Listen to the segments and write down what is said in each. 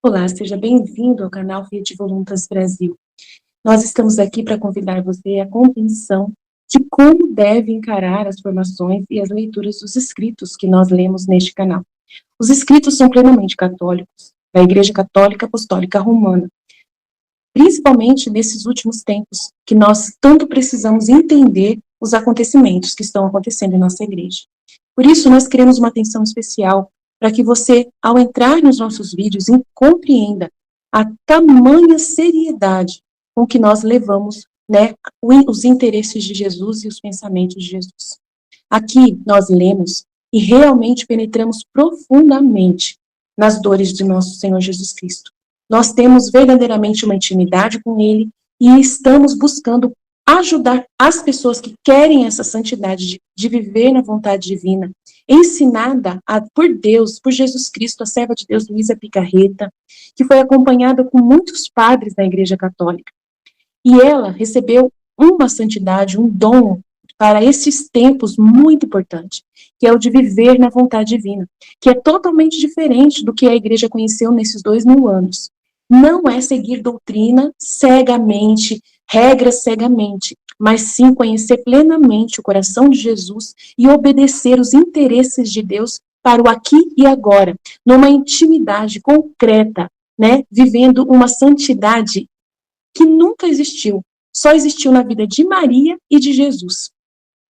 Olá, seja bem-vindo ao canal Fiat Voluntas Brasil. Nós estamos aqui para convidar você à compreensão de como deve encarar as formações e as leituras dos escritos que nós lemos neste canal. Os escritos são plenamente católicos, da Igreja Católica Apostólica Romana, principalmente nesses últimos tempos, que nós tanto precisamos entender os acontecimentos que estão acontecendo em nossa igreja. Por isso, nós queremos uma atenção especial para que você, ao entrar nos nossos vídeos, compreenda a tamanha seriedade com que nós levamos, né, os interesses de Jesus e os pensamentos de Jesus. Aqui nós lemos e realmente penetramos profundamente nas dores de nosso Senhor Jesus Cristo. Nós temos verdadeiramente uma intimidade com Ele e estamos buscando ajudar as pessoas que querem essa santidade de viver na vontade divina, ensinada por Deus, por Jesus Cristo, a serva de Deus, Luísa Picarreta, que foi acompanhada com muitos padres da Igreja Católica. E ela recebeu uma santidade, um dom para esses tempos muito importante, que é o de viver na vontade divina, que é totalmente diferente do que a Igreja conheceu nesses 2000 anos. Não é seguir doutrina cegamente, regras cegamente, mas sim conhecer plenamente o coração de Jesus e obedecer os interesses de Deus para o aqui e agora, numa intimidade concreta, né, vivendo uma santidade que nunca existiu, só existiu na vida de Maria e de Jesus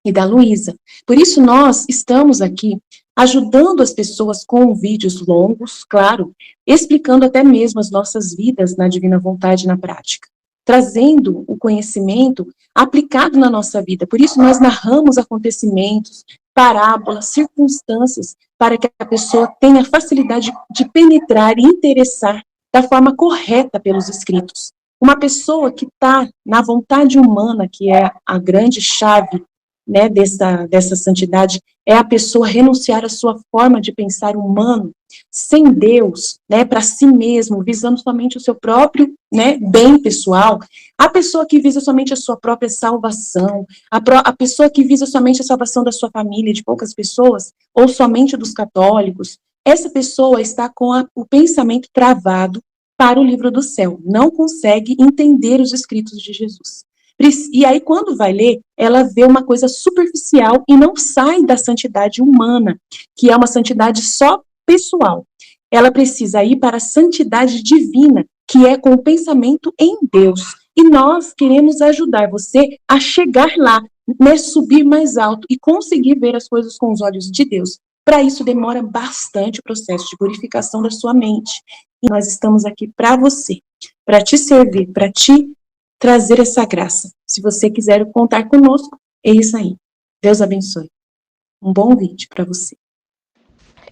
e da Luísa. Por isso nós estamos aqui ajudando as pessoas com vídeos longos, claro, explicando até mesmo as nossas vidas na divina vontade na prática, trazendo o conhecimento aplicado na nossa vida. Por isso nós narramos acontecimentos, parábolas, circunstâncias, para que a pessoa tenha facilidade de penetrar e interessar da forma correta pelos escritos. Uma pessoa que está na vontade humana, que é a grande chave, né, dessa santidade, é a pessoa renunciar à sua forma de pensar humano, sem Deus, né, para si mesmo, visando somente o seu próprio, né, bem pessoal. A pessoa que visa somente a sua própria salvação, a pessoa que visa somente a salvação da sua família, de poucas pessoas, ou somente dos católicos, essa pessoa está com o pensamento travado para o livro do céu, não consegue entender os escritos de Jesus. E aí, quando vai ler, ela vê uma coisa superficial e não sai da santidade humana, que é uma santidade só pessoal. Ela precisa ir para a santidade divina, que é com o pensamento em Deus. E nós queremos ajudar você a chegar lá, né, subir mais alto e conseguir ver as coisas com os olhos de Deus. Para isso, demora bastante o processo de purificação da sua mente. E nós estamos aqui para você, para te servir, para te trazer essa graça. Se você quiser contar conosco, é isso aí. Deus abençoe. Um bom vídeo para você.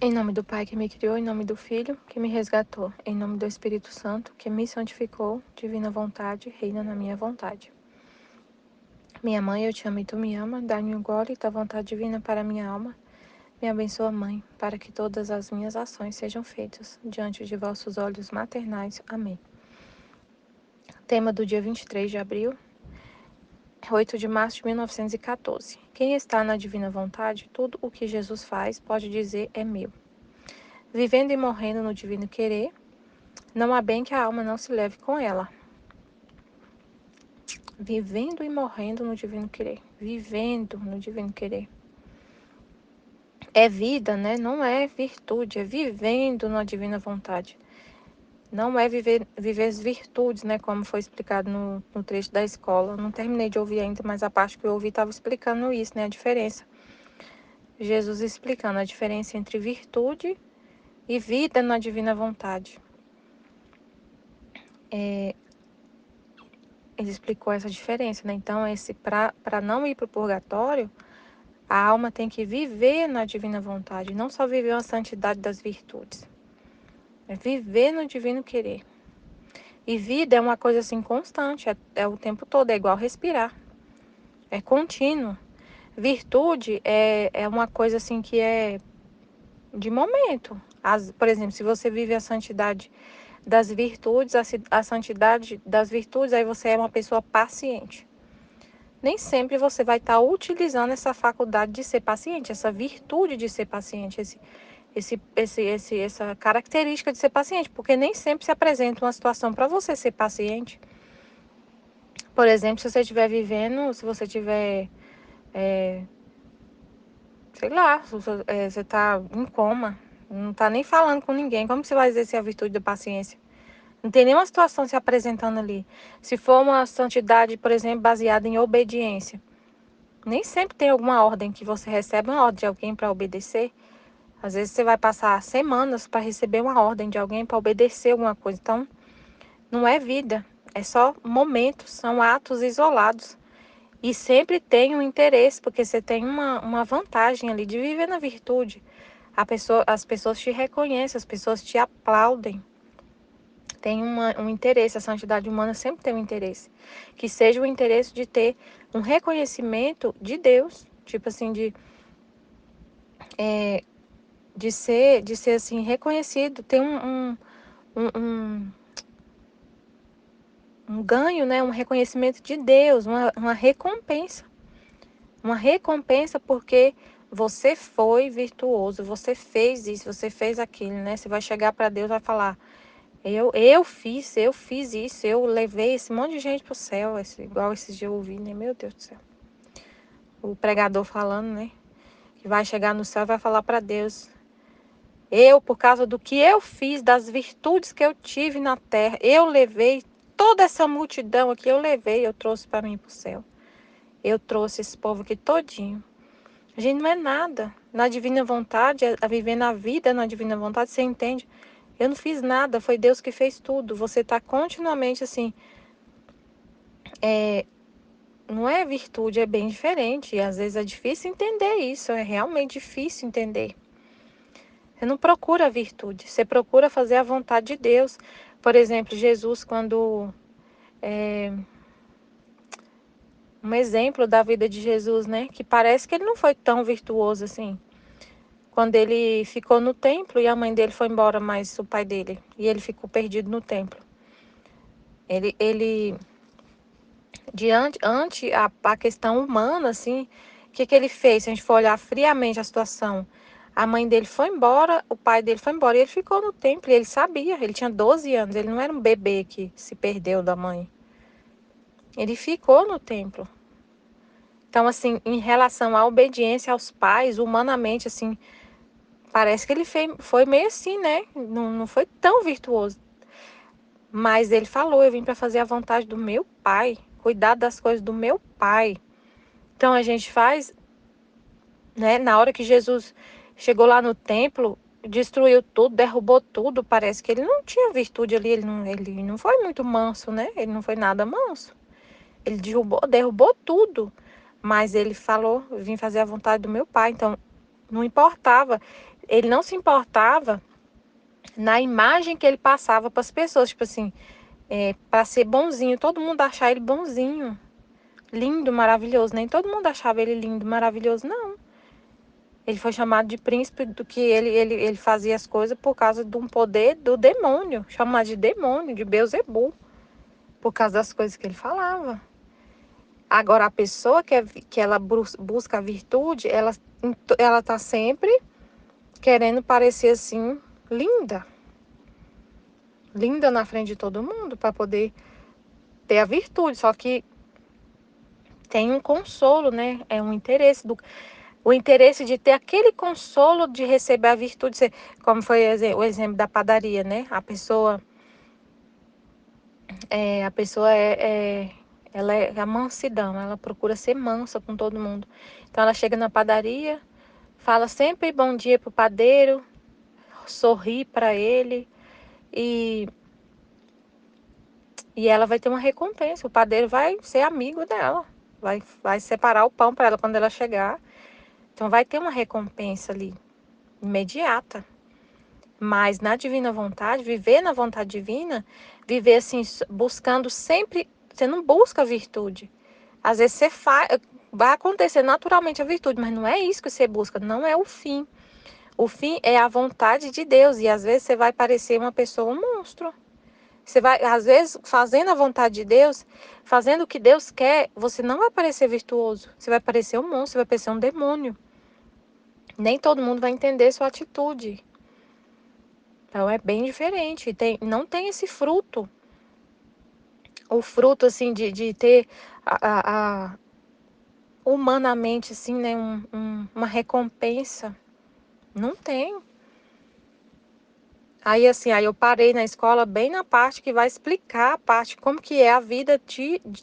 Em nome do Pai que me criou, em nome do Filho que me resgatou, em nome do Espírito Santo que me santificou, divina vontade, reina na minha vontade. Minha mãe, eu te amo e tu me ama, dá-me um gole da vontade divina para minha alma. Me abençoa, Mãe, para que todas as minhas ações sejam feitas diante de vossos olhos maternais. Amém. Tema do dia 23 de abril, 8 de março de 1914. Quem está na divina vontade, tudo o que Jesus faz, pode dizer, é meu. Vivendo e morrendo no divino querer, não há bem que a alma não se leve com ela. Vivendo e morrendo no divino querer. Vivendo no divino querer. É vida, né? Não é virtude, é vivendo na divina vontade. Não é viver as virtudes, né? Como foi explicado no trecho da escola. Não terminei de ouvir ainda, mas a parte que eu ouvi estava explicando isso, né? A diferença. Jesus explicando a diferença entre virtude e vida na divina vontade. Ele explicou essa diferença, né? Então, para não ir para o purgatório, a alma tem que viver na divina vontade, não só viver a santidade das virtudes. É viver no divino querer. E vida é uma coisa assim constante, é o tempo todo, é igual respirar. É contínuo. Virtude é uma coisa assim que é de momento. Por exemplo, se você vive a santidade das virtudes, a santidade das virtudes, aí você é uma pessoa paciente. nem sempre você vai estar utilizando essa faculdade de ser paciente, essa virtude de ser paciente, essa característica de ser paciente, porque nem sempre se apresenta uma situação para você ser paciente. Por exemplo, se você estiver vivendo, se você estiver, sei lá, você está em coma, não está nem falando com ninguém, como você vai exercer a virtude da paciência? Não tem nenhuma situação se apresentando ali. Se for uma santidade, por exemplo, baseada em obediência, nem sempre tem alguma ordem que você recebe uma ordem de alguém para obedecer. Às vezes você vai passar semanas para receber uma ordem de alguém para obedecer alguma coisa. Então, não é vida, é só momentos, são atos isolados. E sempre tem um interesse, porque você tem uma vantagem ali de viver na virtude. As pessoas te reconhecem, as pessoas te aplaudem. Tem um interesse, a santidade humana sempre tem um interesse. Que seja o interesse de ter um reconhecimento de Deus, tipo assim, de ser assim, reconhecido, ter um, um ganho, né? Um reconhecimento de Deus, uma recompensa. Uma recompensa porque você foi virtuoso, você fez isso, você fez aquilo, né? Você vai chegar para Deus e vai falar: eu fiz isso, eu levei esse monte de gente pro céu, igual esses dias eu ouvi, né? Meu Deus do céu. O pregador falando, né? Que vai chegar no céu e vai falar para Deus: eu, por causa do que eu fiz, das virtudes que eu tive na terra, eu levei toda essa multidão aqui, eu trouxe para mim pro céu. Eu trouxe esse povo aqui todinho. A gente não é nada. Na divina vontade, a viver na vida na divina vontade, você entende? Eu não fiz nada, foi Deus que fez tudo. Você está continuamente assim, não é virtude, é bem diferente. E às vezes é difícil entender isso, é realmente difícil entender. Você não procura a virtude, você procura fazer a vontade de Deus. Por exemplo, Jesus, quando um exemplo da vida de Jesus, né? Que parece que ele não foi tão virtuoso assim. Quando ele ficou no templo e a mãe dele foi embora, mais o pai dele, e ele ficou perdido no templo. Ele ante a questão humana, assim, o que ele fez? Se a gente for olhar friamente a situação, a mãe dele foi embora, o pai dele foi embora, e ele ficou no templo, e ele sabia, ele tinha 12 anos, ele não era um bebê que se perdeu da mãe. Ele ficou no templo. Então, assim, em relação à obediência aos pais, humanamente, assim, parece que ele foi meio assim, né? Não foi tão virtuoso. Mas ele falou: eu vim para fazer a vontade do meu pai, cuidar das coisas do meu pai. Então a gente faz, né? Na hora que Jesus chegou lá no templo, destruiu tudo, derrubou tudo. Parece que ele não tinha virtude ali, ele não foi muito manso, né? Ele não foi nada manso. Ele derrubou tudo. Mas ele falou: eu vim fazer a vontade do meu pai. Então não importava, ele não se importava na imagem que ele passava para as pessoas, tipo assim, para ser bonzinho, todo mundo achar ele bonzinho, lindo, maravilhoso. Nem todo mundo achava ele lindo, maravilhoso, não. Ele foi chamado de príncipe do que ele fazia as coisas por causa de um poder do demônio, chamado de demônio, de Beelzebul, por causa das coisas que ele falava. Agora, a pessoa que ela busca a virtude, ela tá sempre querendo parecer assim, linda. Linda na frente de todo mundo, para poder ter a virtude. Só que tem um consolo, né? É um interesse o interesse de ter aquele consolo de receber a virtude, como foi o exemplo da padaria, né? A pessoa ela é a mansidão, ela procura ser mansa com todo mundo. Então ela chega na padaria, fala sempre bom dia pro padeiro, sorri para ele e ela vai ter uma recompensa. O padeiro vai ser amigo dela, vai separar o pão para ela quando ela chegar. Então vai ter uma recompensa ali, imediata. Mas na divina vontade, viver na vontade divina, viver assim, buscando sempre, você não busca a virtude. Às vezes vai acontecer naturalmente a virtude, mas não é isso que você busca, não é o fim. O fim é a vontade de Deus, e às vezes você vai parecer uma pessoa, um monstro. Você vai, às vezes, fazendo a vontade de Deus, fazendo o que Deus quer, você não vai parecer virtuoso. Você vai parecer um monstro, você vai parecer um demônio. Nem todo mundo vai entender sua atitude. Então é bem diferente. Não tem esse fruto. O fruto, assim, de ter humanamente, assim, né, uma recompensa. Não tem. Aí eu parei na escola bem na parte que vai explicar a parte como que é a vida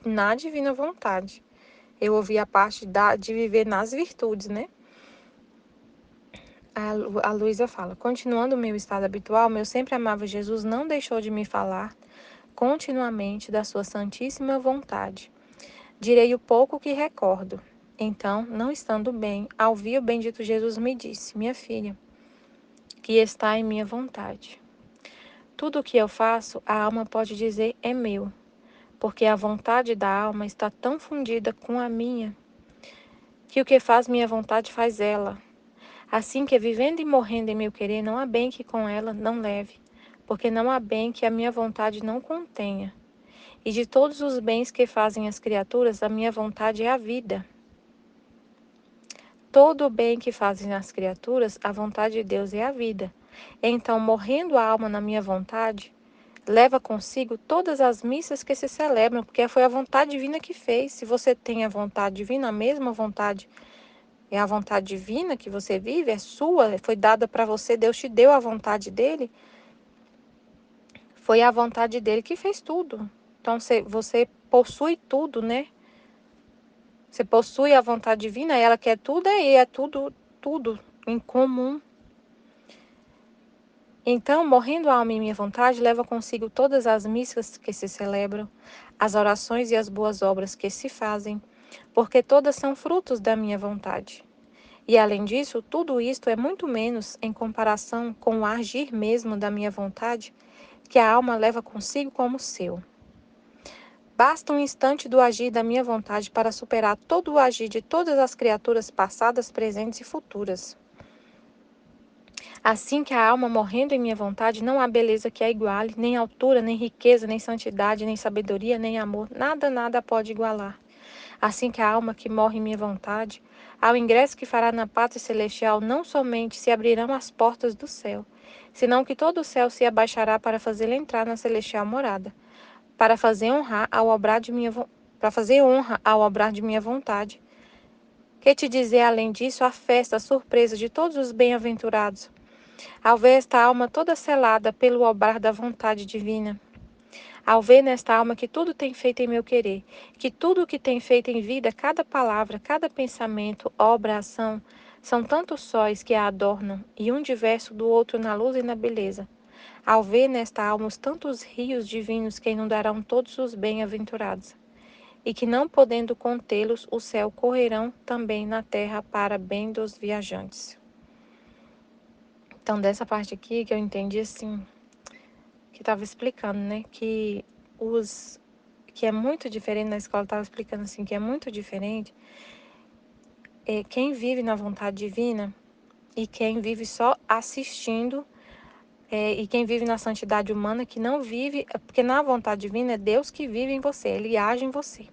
na divina vontade. Eu ouvi a parte de viver nas virtudes, né? A Luísa fala, continuando o meu estado habitual, meu sempre amava Jesus não deixou de me falar continuamente da sua santíssima vontade. Direi o pouco que recordo. Então, não estando bem, ao ouvir o bendito Jesus me disse, minha filha, que está em minha vontade. Tudo o que eu faço, a alma pode dizer é meu, porque a vontade da alma está tão fundida com a minha, que o que faz minha vontade faz ela. Assim que vivendo e morrendo em meu querer, não há bem que com ela não leve, porque não há bem que a minha vontade não contenha. E de todos os bens que fazem as criaturas, a minha vontade é a vida. Todo o bem que fazem as criaturas, a vontade de Deus é a vida. Então, morrendo a alma na minha vontade, leva consigo todas as missas que se celebram, porque foi a vontade divina que fez. Se você tem a vontade divina, a mesma vontade, é a vontade divina que você vive, é sua, foi dada para você, Deus te deu a vontade dele, foi a vontade dele que fez tudo. Então, você possui tudo, né? Você possui a vontade divina, ela quer tudo, é tudo, tudo em comum. Então, morrendo a alma em minha vontade, leva consigo todas as missas que se celebram, as orações e as boas obras que se fazem, porque todas são frutos da minha vontade. E além disso, tudo isto é muito menos em comparação com o agir mesmo da minha vontade, que a alma leva consigo como seu. Basta um instante do agir da minha vontade para superar todo o agir de todas as criaturas passadas, presentes e futuras. Assim que a alma morrendo em minha vontade, não há beleza que a iguale, nem altura, nem riqueza, nem santidade, nem sabedoria, nem amor, nada pode igualar. Assim que a alma que morre em minha vontade, ao ingresso que fará na pátria celestial, não somente se abrirão as portas do céu, senão que todo o céu se abaixará para fazê-la entrar na celestial morada, para fazer honra ao obrar de minha vontade. Que te dizer além disso a festa, a surpresa de todos os bem-aventurados, ao ver esta alma toda selada pelo obrar da vontade divina, ao ver nesta alma que tudo tem feito em meu querer, que tudo o que tem feito em vida, cada palavra, cada pensamento, obra, ação, são tantos sóis que a adornam, e um diverso do outro na luz e na beleza. Ao ver nesta alma os tantos rios divinos que inundarão todos os bem-aventurados, e que não podendo contê-los, o céu correrão também na terra para bem dos viajantes. Então, dessa parte aqui que eu entendi assim, que estava explicando, né, que é muito diferente, na escola estava explicando assim, que é muito diferente quem vive na vontade divina e quem vive só assistindo, e quem vive na santidade humana, que não vive, porque na vontade divina é Deus que vive em você, ele age em você.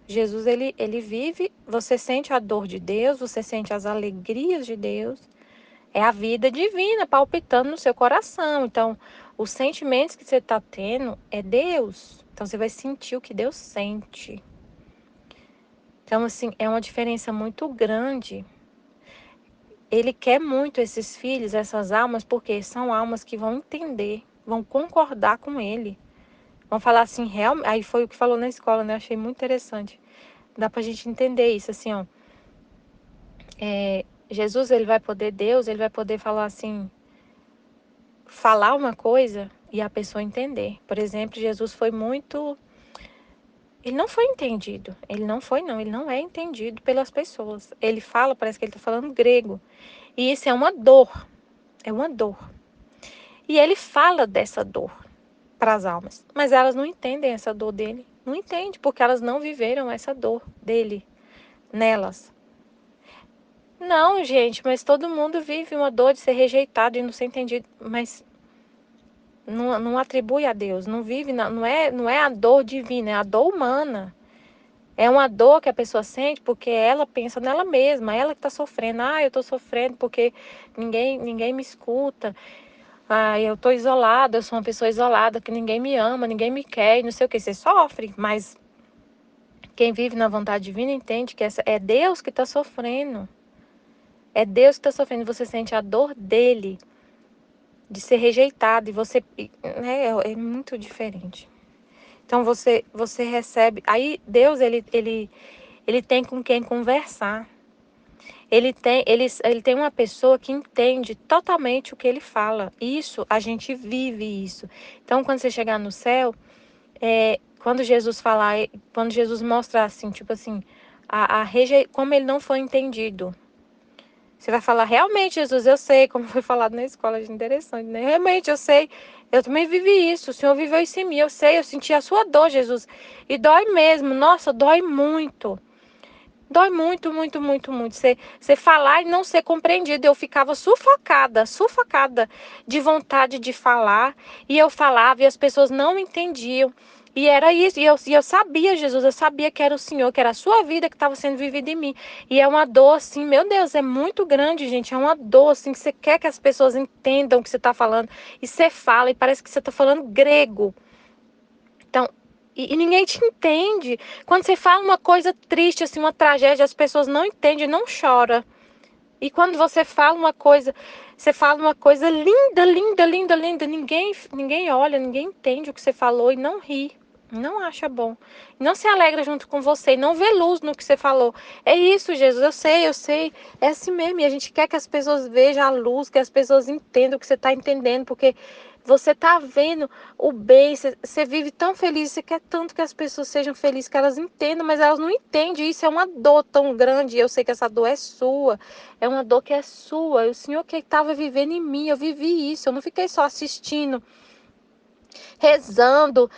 Jesus, ele vive, você sente a dor de Deus, você sente as alegrias de Deus, é a vida divina palpitando no seu coração. Então, os sentimentos que você está tendo é Deus. Então, você vai sentir o que Deus sente. Então, assim, é uma diferença muito grande. Ele quer muito esses filhos, essas almas, porque são almas que vão entender, vão concordar com ele. Vão falar assim, realmente. Aí foi o que falou na escola, né? Achei muito interessante. Dá pra gente entender isso, assim, ó. Jesus, Deus, ele vai poder falar assim, falar uma coisa e a pessoa entender. Por exemplo, Jesus foi muito... Ele não foi entendido. Ele não é entendido pelas pessoas. Ele fala, parece que ele está falando grego. E isso é uma dor. É uma dor. E ele fala dessa dor para as almas. Mas elas não entendem essa dor dele. Não entendem, porque elas não viveram essa dor dele nelas. Não, gente, mas todo mundo vive uma dor de ser rejeitado e não ser entendido. Mas não atribui a Deus, não vive, não é a dor divina, é a dor humana. É uma dor que a pessoa sente porque ela pensa nela mesma, ela que está sofrendo. Eu estou sofrendo porque ninguém me escuta. Eu estou isolada, eu sou uma pessoa isolada, que ninguém me ama, ninguém me quer, e não sei o que. Você sofre, mas quem vive na vontade divina entende que é Deus que está sofrendo. É Deus que está sofrendo. Você sente a dor dele, de ser rejeitado, e você... Né, é muito diferente. Então você recebe... Aí Deus, ele tem com quem conversar. Ele tem uma pessoa que entende totalmente o que ele fala. Isso, a gente vive isso. Então, quando você chegar no céu, quando Jesus falar, quando Jesus mostrar assim, tipo assim, como ele não foi entendido. Você vai falar, realmente, Jesus, eu sei, como foi falado na escola, é interessante, né? Realmente, eu sei, eu também vivi isso, o Senhor viveu isso em mim, eu sei, eu senti a sua dor, Jesus. E dói mesmo, nossa, dói muito. Dói muito, muito, muito, muito. Você falar e não ser compreendido. Eu ficava sufocada de vontade de falar. E eu falava e as pessoas não entendiam. E era isso. E eu sabia, Jesus, eu sabia que era o Senhor, que era a sua vida que estava sendo vivida em mim. E é uma dor, assim, meu Deus, é muito grande, gente. É uma dor, assim, que você quer que as pessoas entendam o que você está falando. E você fala e parece que você está falando grego. Então, e ninguém te entende. Quando você fala uma coisa triste, assim, uma tragédia, as pessoas não entendem, não choram. E quando você fala uma coisa linda, linda, linda, linda, ninguém olha, ninguém entende o que você falou e não ri. Não acha bom. Não se alegra junto com você, não vê luz no que você falou. É isso, Jesus, eu sei. É assim mesmo. E a gente quer que as pessoas vejam a luz, que as pessoas entendam o que você está entendendo, porque você está vendo o bem, você vive tão feliz, você quer tanto que as pessoas sejam felizes, que elas entendam, mas elas não entendem. Isso é uma dor tão grande. Eu sei que essa dor é sua. É uma dor que é sua. O Senhor que estava vivendo em mim, eu vivi isso. Eu não fiquei só assistindo, rezando,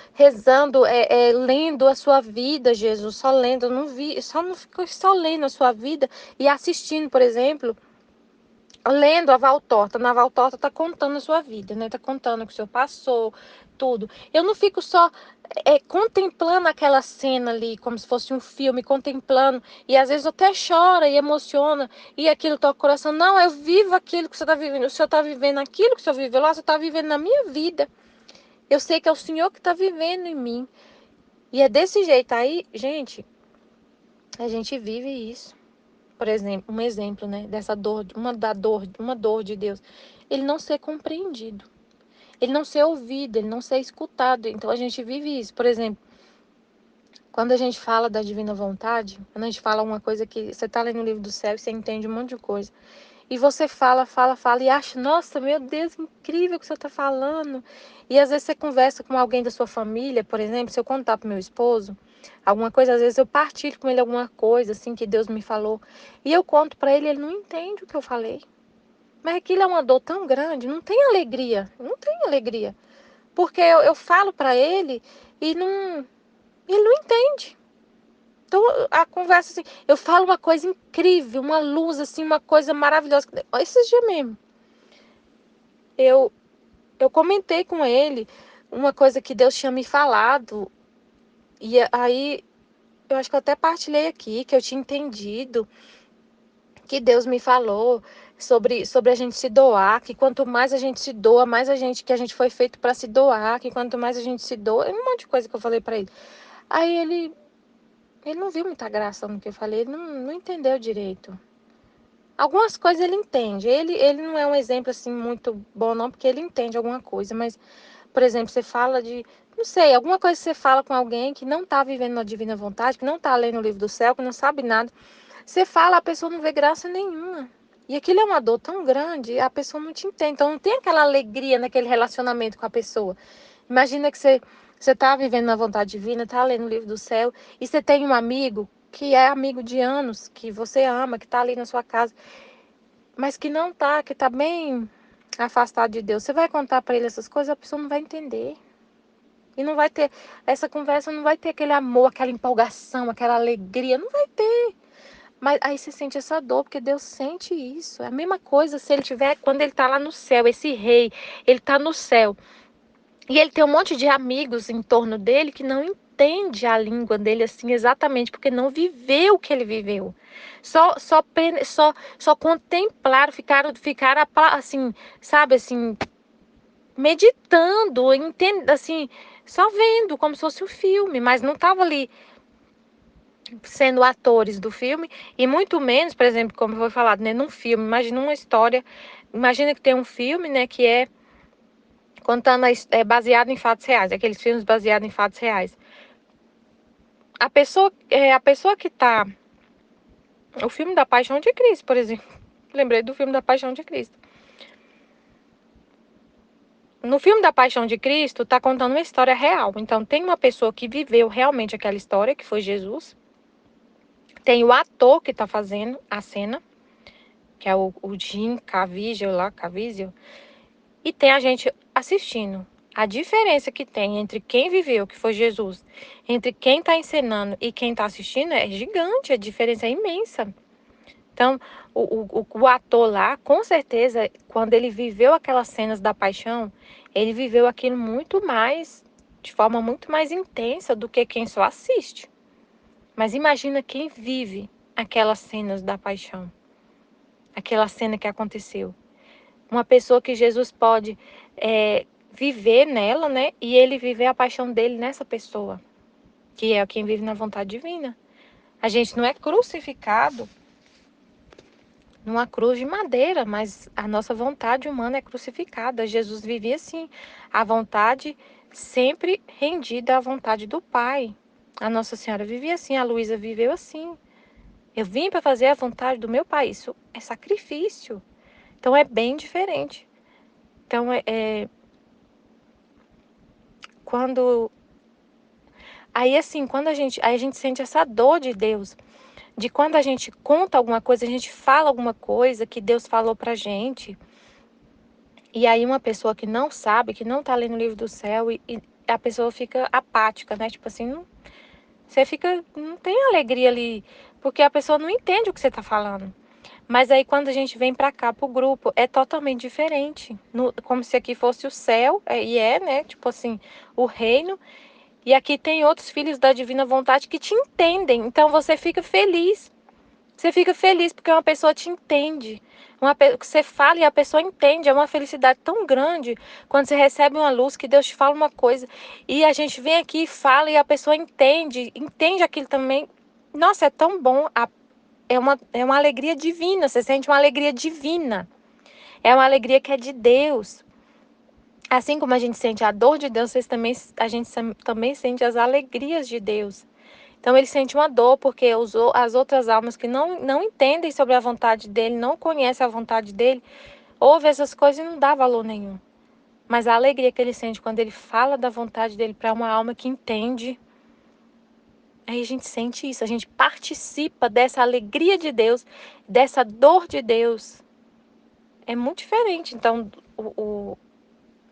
lendo a sua vida, Jesus, só lendo, eu não vi, só não ficou só lendo a sua vida e assistindo, por exemplo, lendo a Valtorta. Na Valtorta tá contando a sua vida, né? Tá contando o que o senhor passou, tudo. Eu não fico só contemplando aquela cena ali, como se fosse um filme, contemplando, e às vezes até chora e emociona, e aquilo toca o coração. Não, eu vivo aquilo que você tá vivendo. O senhor tá vivendo aquilo que o senhor viveu lá, você tá vivendo na minha vida. Eu sei que é o Senhor que está vivendo em mim. E é desse jeito. Aí, gente, a gente vive isso. Por exemplo, um exemplo, né? Dessa dor, uma dor de Deus. Ele não ser compreendido. Ele não ser ouvido, ele não ser escutado. Então a gente vive isso. Por exemplo, quando a gente fala da divina vontade, quando a gente fala uma coisa que você está lendo no livro do céu e você entende um monte de coisa. E você fala e acha, nossa, meu Deus, incrível o que você está falando. E às vezes você conversa com alguém da sua família, por exemplo, se eu contar para meu esposo alguma coisa, às vezes eu partilho com ele alguma coisa, assim, que Deus me falou. E eu conto para ele, ele não entende o que eu falei. Mas aquilo é uma dor tão grande, não tem alegria, não tem alegria. Porque eu falo para ele e ele não entende. Então, a conversa, assim, eu falo uma coisa incrível, uma luz, assim, uma coisa maravilhosa. Esses dias mesmo, eu comentei com ele uma coisa que Deus tinha me falado. E aí, eu acho que eu até partilhei aqui, que eu tinha entendido, que Deus me falou sobre a gente se doar, que quanto mais a gente se doa, mais que a gente foi feito para se doar, que quanto mais a gente se doa, um monte de coisa que eu falei para ele. Aí ele não viu muita graça no que eu falei, ele não entendeu direito. Algumas coisas ele entende. Ele não é um exemplo assim muito bom não, porque ele entende alguma coisa, mas, por exemplo, você fala de, não sei, alguma coisa que você fala com alguém que não está vivendo na divina vontade, que não está lendo o livro do céu, que não sabe nada. Você fala, a pessoa não vê graça nenhuma. E aquilo é uma dor tão grande, a pessoa não te entende. Então não tem aquela alegria naquele relacionamento com a pessoa. Imagina que você está vivendo na vontade divina, está lendo o livro do céu, e você tem um amigo que é amigo de anos, que você ama, que está ali na sua casa, mas que não tá, que tá bem afastado de Deus. Você vai contar para ele essas coisas, a pessoa não vai entender. E não vai ter, essa conversa não vai ter aquele amor, aquela empolgação, aquela alegria, não vai ter. Mas aí você sente essa dor, porque Deus sente isso. É a mesma coisa se ele tiver, quando ele tá lá no céu, esse rei, ele tá no céu. E ele tem um monte de amigos em torno dele que não entende a língua dele assim exatamente, porque não viveu o que ele viveu. Só contemplaram, ficaram assim, sabe, assim, meditando, assim, só vendo como se fosse um filme, mas não estava ali sendo atores do filme, e muito menos, por exemplo, como foi falado, né, num filme. Imagina uma história, imagina que tem um filme, né, que é contando, baseado em fatos reais, aqueles filmes baseados em fatos reais. A pessoa que tá, o filme da Paixão de Cristo, por exemplo, lembrei do filme da Paixão de Cristo. No filme da Paixão de Cristo, tá contando uma história real. Então, tem uma pessoa que viveu realmente aquela história, que foi Jesus. Tem o ator que tá fazendo a cena, que é o Jim Caviezel. E tem a gente assistindo. A diferença que tem entre quem viveu, que foi Jesus, entre quem está encenando e quem está assistindo é gigante, a diferença é imensa. Então, o ator lá, com certeza, quando ele viveu aquelas cenas da paixão, ele viveu aquilo muito mais, de forma muito mais intensa do que quem só assiste. Mas imagina quem vive aquelas cenas da paixão, aquela cena que aconteceu. Uma pessoa que Jesus pode viver nela, né? E ele viver a paixão dele nessa pessoa, que é quem vive na vontade divina. A gente não é crucificado numa cruz de madeira, mas a nossa vontade humana é crucificada. Jesus vivia assim, a vontade sempre rendida à vontade do Pai. A Nossa Senhora vivia assim, a Luísa viveu assim. Eu vim para fazer a vontade do meu Pai. Isso é sacrifício. Então é bem diferente. Então quando aí assim, aí a gente sente essa dor de Deus, de quando a gente conta alguma coisa, a gente fala alguma coisa que Deus falou pra gente. E aí uma pessoa que não sabe, que não tá lendo o livro do céu, e a pessoa fica apática, né? Tipo assim, você fica, não tem alegria ali, porque a pessoa não entende o que você tá falando. Mas aí quando a gente vem pra cá, pro grupo, é totalmente diferente. Como se aqui fosse o céu, né? Tipo assim, o reino. E aqui tem outros filhos da divina vontade que te entendem. Então você fica feliz. Você fica feliz porque uma pessoa te entende. Você fala e a pessoa entende. É uma felicidade tão grande quando você recebe uma luz, que Deus te fala uma coisa. E a gente vem aqui e fala e a pessoa entende aquilo também. Nossa, é tão bom. É uma alegria divina. Você sente uma alegria divina. É uma alegria que é de Deus. Assim como a gente sente a dor de Deus, a gente também sente as alegrias de Deus. Então ele sente uma dor porque as outras almas que não entendem sobre a vontade dele, não conhecem a vontade dele, ouvem essas coisas e não dá valor nenhum. Mas a alegria que ele sente quando ele fala da vontade dele para uma alma que entende, aí a gente sente isso, a gente participa dessa alegria de Deus, dessa dor de Deus. É muito diferente, então,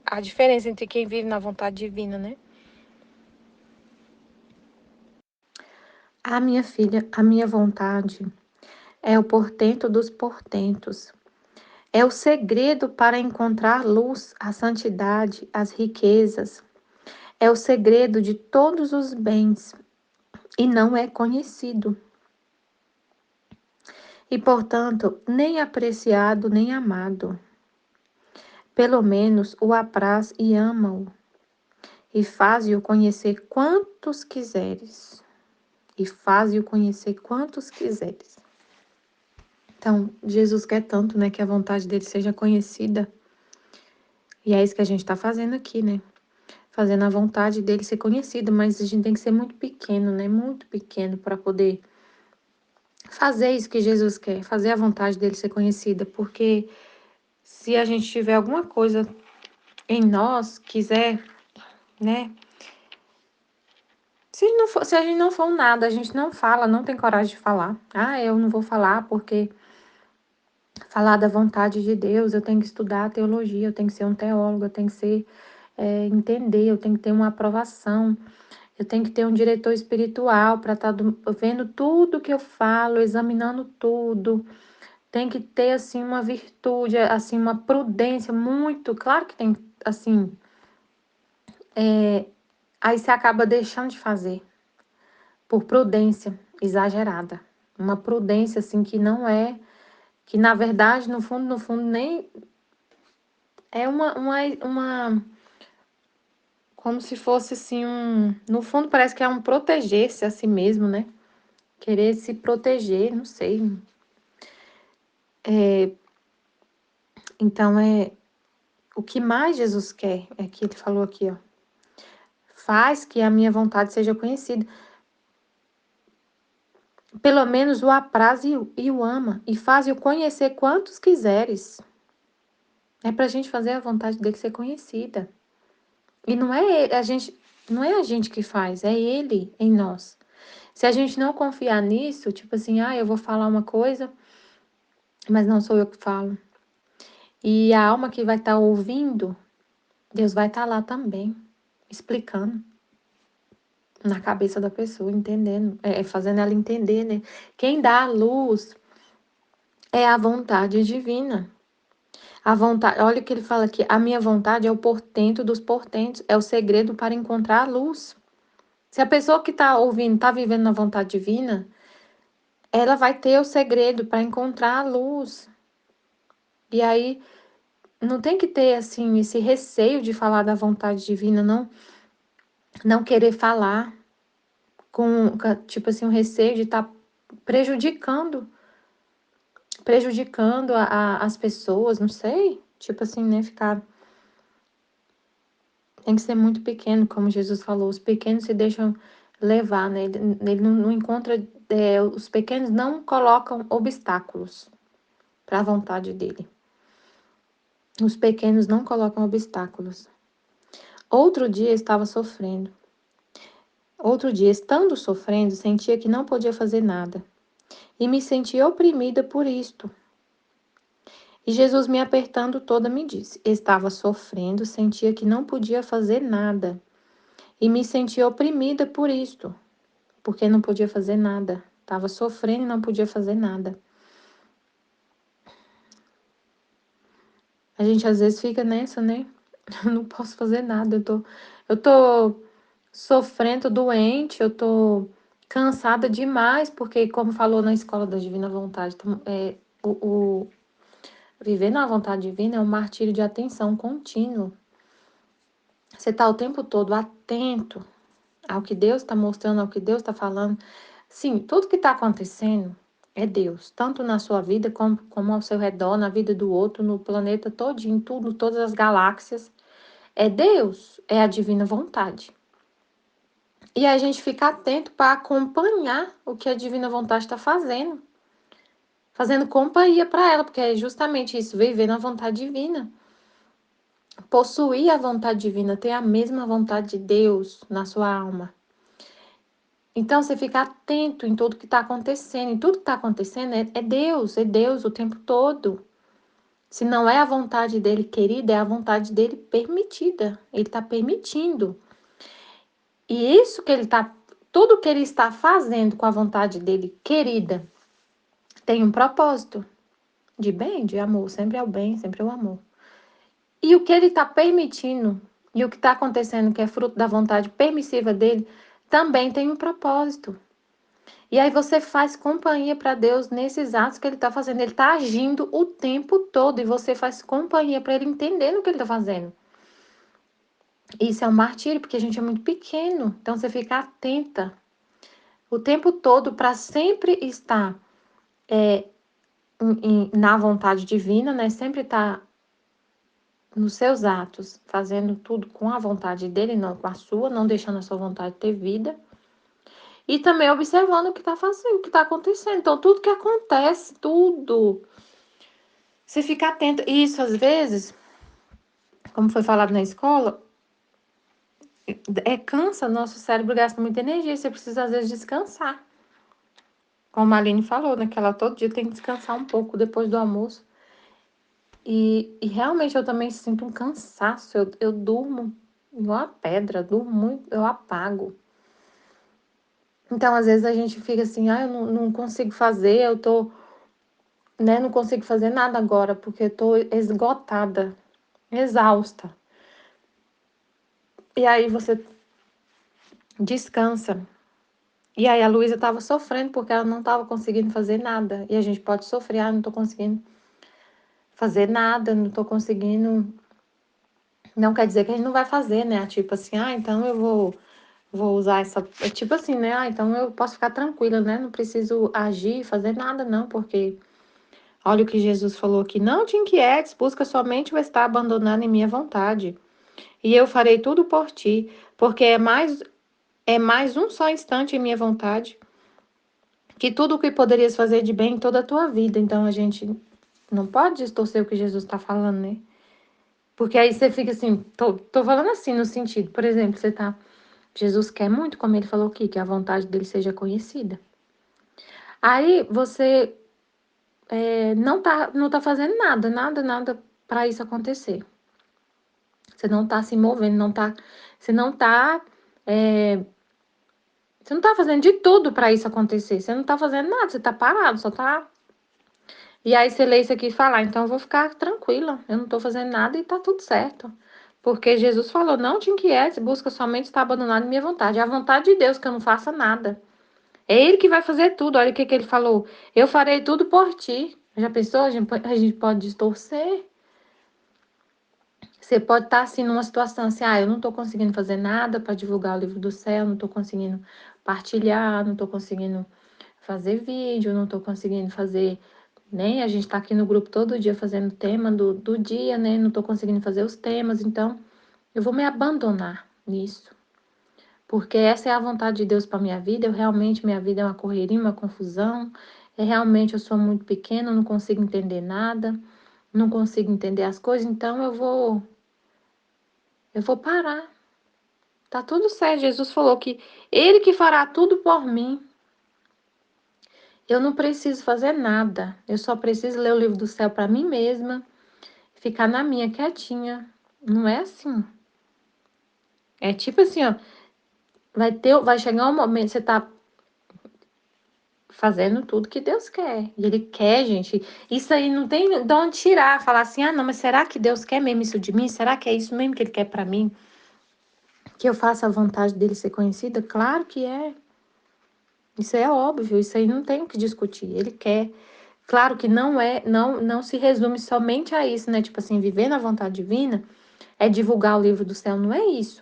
a diferença entre quem vive na vontade divina, né? Ah, minha filha, a minha vontade é o portento dos portentos. É o segredo para encontrar luz, a santidade, as riquezas. É o segredo de todos os bens e não é conhecido. E, portanto, nem apreciado nem amado. Pelo menos o apraz e ama-o, e faze-o conhecer quantos quiseres. E faze-o conhecer quantos quiseres. Então, Jesus quer tanto, né, que a vontade dele seja conhecida. E é isso que a gente está fazendo aqui, né? Fazendo a vontade dele ser conhecida, mas a gente tem que ser muito pequeno, né? Muito pequeno para poder fazer isso que Jesus quer, fazer a vontade dele ser conhecida, porque se a gente tiver alguma coisa em nós, quiser, né? Se a gente não for um nada, a gente não fala, não tem coragem de falar. Ah, eu não vou falar porque falar da vontade de Deus, eu tenho que estudar teologia, eu tenho que ser um teólogo, eu tenho que ser, entender, eu tenho que ter uma aprovação, eu tenho que ter um diretor espiritual para estar vendo tudo que eu falo, examinando tudo. Tem que ter, assim, uma virtude, assim, uma prudência muito. Claro que tem, assim, aí você acaba deixando de fazer por prudência exagerada. Uma prudência, assim, que não é, que na verdade, no fundo, nem é como se fosse assim, no fundo parece que é um proteger-se a si mesmo, né? Querer se proteger, não sei. Então, o que mais Jesus quer, é que ele falou aqui, ó. Faz que a minha vontade seja conhecida. Pelo menos o apraz e o ama, e faz-o conhecer quantos quiseres. É pra gente fazer a vontade dele ser conhecida. E não é a gente que faz, é ele em nós. Se a gente não confiar nisso, tipo assim, eu vou falar uma coisa, mas não sou eu que falo. E a alma que vai estar ouvindo, Deus vai estar lá também, explicando na cabeça da pessoa, entendendo, fazendo ela entender, né? Quem dá a luz é a vontade divina. A vontade, olha o que ele fala aqui, a minha vontade é o portento dos portentos, é o segredo para encontrar a luz. Se a pessoa que está ouvindo está vivendo na vontade divina, ela vai ter o segredo para encontrar a luz. E aí, não tem que ter, assim, esse receio de falar da vontade divina, não querer falar tipo assim, um receio de estar prejudicando as pessoas, não sei, tipo assim, né, tem que ser muito pequeno, como Jesus falou, os pequenos se deixam levar, né, ele não encontra, os pequenos não colocam obstáculos para a vontade dele. Os pequenos não colocam obstáculos. Outro dia, estando sofrendo, sentia que não podia fazer nada. E me senti oprimida por isto. E Jesus, me apertando toda, me disse: estava sofrendo, sentia que não podia fazer nada. E me senti oprimida por isto, porque não podia fazer nada. Estava sofrendo e não podia fazer nada. A gente às vezes fica nessa, né? Eu não posso fazer nada. Eu tô sofrendo, doente, eu tô cansada demais, porque, como falou na Escola da Divina Vontade, viver na vontade divina é um martírio de atenção contínuo. Você tá o tempo todo atento ao que Deus está mostrando, ao que Deus está falando. Sim, tudo que está acontecendo é Deus, tanto na sua vida como ao seu redor, na vida do outro, no planeta todinho, tudo, todas as galáxias. É Deus, é a divina vontade. E a gente fica atento para acompanhar o que a divina vontade está fazendo. Fazendo companhia para ela, porque é justamente isso, viver na vontade divina. Possuir a vontade divina, ter a mesma vontade de Deus na sua alma. Então, você fica atento em tudo que está acontecendo. E tudo que está acontecendo é Deus o tempo todo. Se não é a vontade dele querida, é a vontade dele permitida. Ele está permitindo. E isso que tudo que ele está fazendo com a vontade dele querida, tem um propósito de bem, de amor. Sempre é o bem, sempre é o amor. E o que ele está permitindo, e o que está acontecendo, que é fruto da vontade permissiva dele, também tem um propósito. E aí você faz companhia para Deus nesses atos que ele está fazendo. Ele está agindo o tempo todo e você faz companhia para ele entender o que ele está fazendo. Isso é um martírio, porque a gente é muito pequeno. Então você fica atenta o tempo todo para sempre estar na vontade divina, né? Sempre estar nos seus atos, fazendo tudo com a vontade dele, não com a sua, não deixando a sua vontade ter vida. E também observando o que está fazendo, o que está acontecendo. Então, tudo que acontece, tudo, você fica atento. E isso, às vezes, como foi falado na escola, cansa, nosso cérebro gasta muita energia, você precisa, às vezes, descansar. Como a Aline falou, né, que ela todo dia tem que descansar um pouco depois do almoço. E realmente eu também sinto um cansaço, eu durmo igual a pedra, durmo muito, eu apago. Então, às vezes a gente fica assim, eu não consigo fazer, eu tô, né, não consigo fazer nada agora, porque eu tô esgotada, exausta. E aí você descansa. E aí a Luísa estava sofrendo porque ela não estava conseguindo fazer nada. E a gente pode sofrer, não estou conseguindo fazer nada, não estou conseguindo. Não quer dizer que a gente não vai fazer, né? Tipo assim, então eu vou usar essa. É tipo assim, né? Então eu posso ficar tranquila, né? Não preciso agir, fazer nada, não, porque olha o que Jesus falou aqui. Não te inquietes, busca somente o estar abandonado em minha vontade. E eu farei tudo por ti, porque é mais um só instante em minha vontade, que tudo o que poderias fazer de bem em toda a tua vida. Então a gente não pode distorcer o que Jesus está falando, né? Porque aí você fica assim, tô falando assim no sentido, por exemplo, Jesus quer muito, como ele falou aqui, que a vontade dele seja conhecida. Aí você não tá fazendo nada para isso acontecer. Você não tá se movendo, você não tá você não tá fazendo de tudo para isso acontecer. Você não tá fazendo nada, você tá parado, só tá. E aí você lê isso aqui e fala, então eu vou ficar tranquila, eu não tô fazendo nada e tá tudo certo. Porque Jesus falou, não te inquietes, busca somente estar abandonado em minha vontade. É a vontade de Deus que eu não faça nada. É Ele que vai fazer tudo. Olha o que ele falou. Eu farei tudo por ti. Já pensou? A gente pode distorcer. Você pode estar assim numa situação assim, eu não estou conseguindo fazer nada para divulgar o livro do céu, não estou conseguindo partilhar, não estou conseguindo fazer vídeo, não estou conseguindo fazer, nem a gente está aqui no grupo todo dia fazendo tema do dia, né? Não estou conseguindo fazer os temas, então eu vou me abandonar nisso. Porque essa é a vontade de Deus para minha vida. Minha vida é uma correria, uma confusão. Realmente eu sou muito pequena, não consigo entender nada, não consigo entender as coisas, então eu vou parar. Tá tudo certo. Jesus falou que Ele que fará tudo por mim. Eu não preciso fazer nada. Eu só preciso ler o livro do céu para mim mesma, ficar na minha quietinha. Não é assim. É tipo assim, ó, vai chegar um momento, você tá fazendo tudo que Deus quer. E Ele quer, gente. Isso aí não tem de onde tirar. Falar assim, não, mas será que Deus quer mesmo isso de mim? Será que é isso mesmo que Ele quer para mim? Que eu faça a vontade dele ser conhecida? Claro que é. Isso é óbvio, isso aí não tem o que discutir. Ele quer. Claro que não se resume somente a isso, né? Tipo assim, viver na vontade divina é divulgar o livro do céu, não é isso.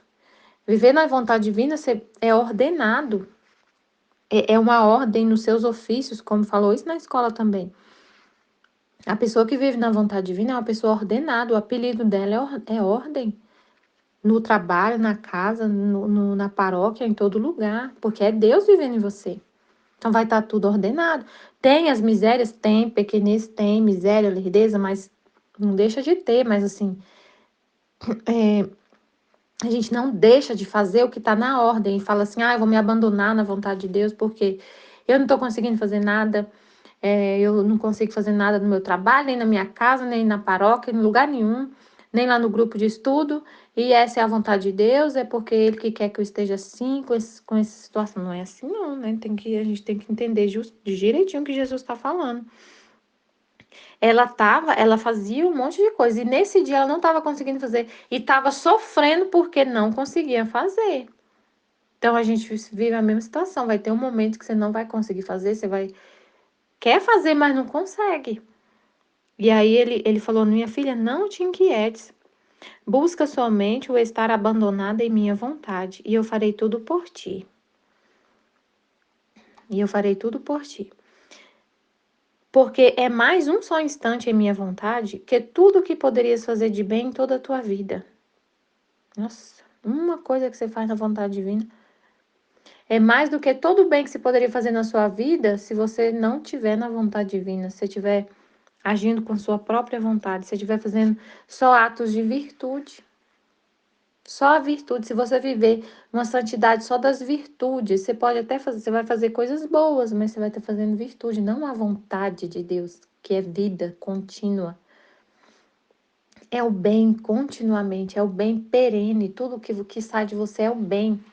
Viver na vontade divina é ordenado. É uma ordem nos seus ofícios, como falou isso na escola também. A pessoa que vive na vontade divina é uma pessoa ordenada. O apelido dela é ordem. No trabalho, na casa, na paróquia, em todo lugar. Porque é Deus vivendo em você. Então vai estar tudo ordenado. Tem as misérias? Tem. Pequenez? Tem. Miséria, lerdeza, mas não deixa de ter. Mas assim, a gente não deixa de fazer o que está na ordem. E fala assim, eu vou me abandonar na vontade de Deus porque eu não estou conseguindo fazer nada. Eu não consigo fazer nada no meu trabalho, nem na minha casa, nem na paróquia, em lugar nenhum, nem lá no grupo de estudo. E essa é a vontade de Deus, é porque Ele que quer que eu esteja assim, com essa situação. Não é assim, não, né? A gente tem que entender direitinho o que Jesus está falando. Ela fazia um monte de coisa, e nesse dia ela não estava conseguindo fazer, e estava sofrendo porque não conseguia fazer. Então a gente vive a mesma situação. Vai ter um momento que você não vai conseguir fazer, quer fazer, mas não consegue. E aí ele falou, minha filha, não te inquietes. Busca somente o estar abandonada em minha vontade, e eu farei tudo por ti. E eu farei tudo por ti. Porque é mais um só instante em minha vontade que tudo que poderias fazer de bem em toda a tua vida. Nossa, uma coisa que você faz na vontade divina é mais do que todo o bem que você poderia fazer na sua vida se você não tiver na vontade divina, se você estiver agindo com sua própria vontade, se você estiver fazendo só atos de virtude. Só a virtude, se você viver uma santidade só das virtudes, você pode até fazer, você vai fazer coisas boas, mas você vai estar fazendo virtude, não a vontade de Deus, que é vida contínua. É o bem continuamente, é o bem perene, tudo que sai de você é o bem.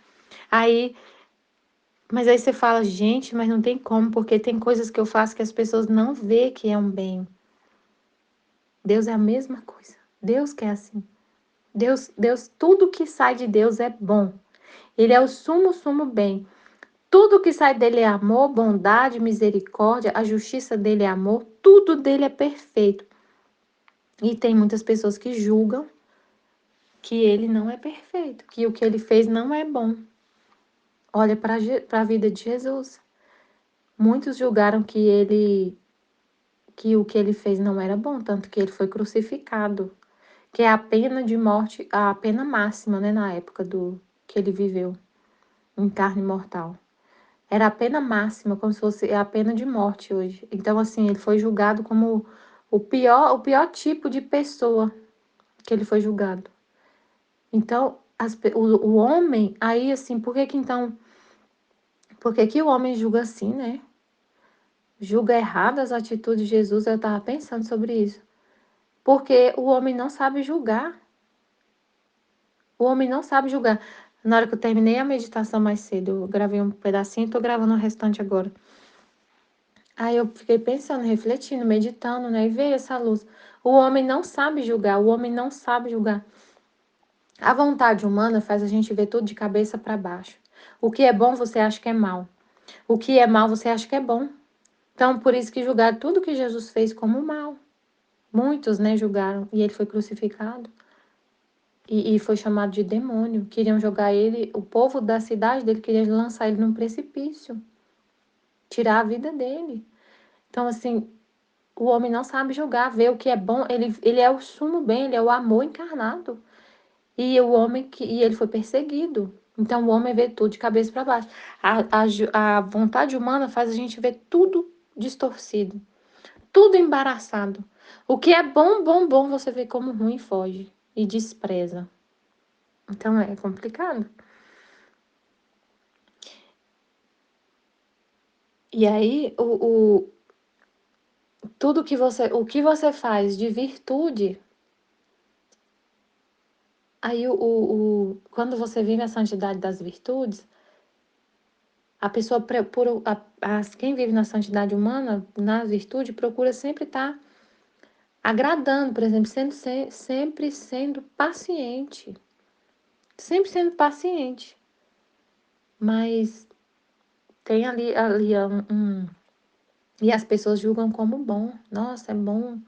Mas aí você fala, gente, mas não tem como, porque tem coisas que eu faço que as pessoas não vê que é um bem. Deus é a mesma coisa. Deus quer assim. Deus, tudo que sai de Deus é bom. Ele é o sumo bem. Tudo que sai dele é amor, bondade, misericórdia, a justiça dele é amor, tudo dele é perfeito. E tem muitas pessoas que julgam que ele não é perfeito, que o que ele fez não é bom. Olha para a vida de Jesus. Muitos julgaram que o que ele fez não era bom, tanto que ele foi crucificado, que é a pena de morte, a pena máxima, né, na época do que ele viveu em carne mortal. Era a pena máxima, como se fosse a pena de morte hoje. Então, assim, ele foi julgado como o pior tipo de pessoa que ele foi julgado. Então, o homem, aí assim, por que que o homem julga assim, né? Julga errado as atitudes de Jesus, eu estava pensando sobre isso. Porque o homem não sabe julgar. O homem não sabe julgar. Na hora que eu terminei a meditação mais cedo, eu gravei um pedacinho e tô gravando o restante agora. Aí eu fiquei pensando, refletindo, meditando, né? E veio essa luz. O homem não sabe julgar, o homem não sabe julgar. A vontade humana faz a gente ver tudo de cabeça para baixo. O que é bom você acha que é mal. O que é mal você acha que é bom. Então, por isso que julgaram tudo que Jesus fez como mal. Muitos, né, julgaram. E ele foi crucificado. E foi chamado de demônio. Queriam jogar ele, o povo da cidade dele queria lançar ele num precipício. Tirar a vida dele. Então, assim, o homem não sabe julgar, ver o que é bom. Ele é o sumo bem, ele é o amor encarnado. E ele foi perseguido. Então, o homem vê tudo de cabeça para baixo. A vontade humana faz a gente ver tudo distorcido. Tudo embaraçado. O que é bom, bom, bom, você vê como ruim e foge. E despreza. Então é complicado. E aí, o que você faz de virtude, aí quando você vive a santidade das virtudes, a pessoa, quem vive na santidade humana, na virtude, procura sempre estar agradando, por exemplo, sempre sendo paciente. Sempre sendo paciente. Mas tem ali e as pessoas julgam como bom. Nossa, é bom.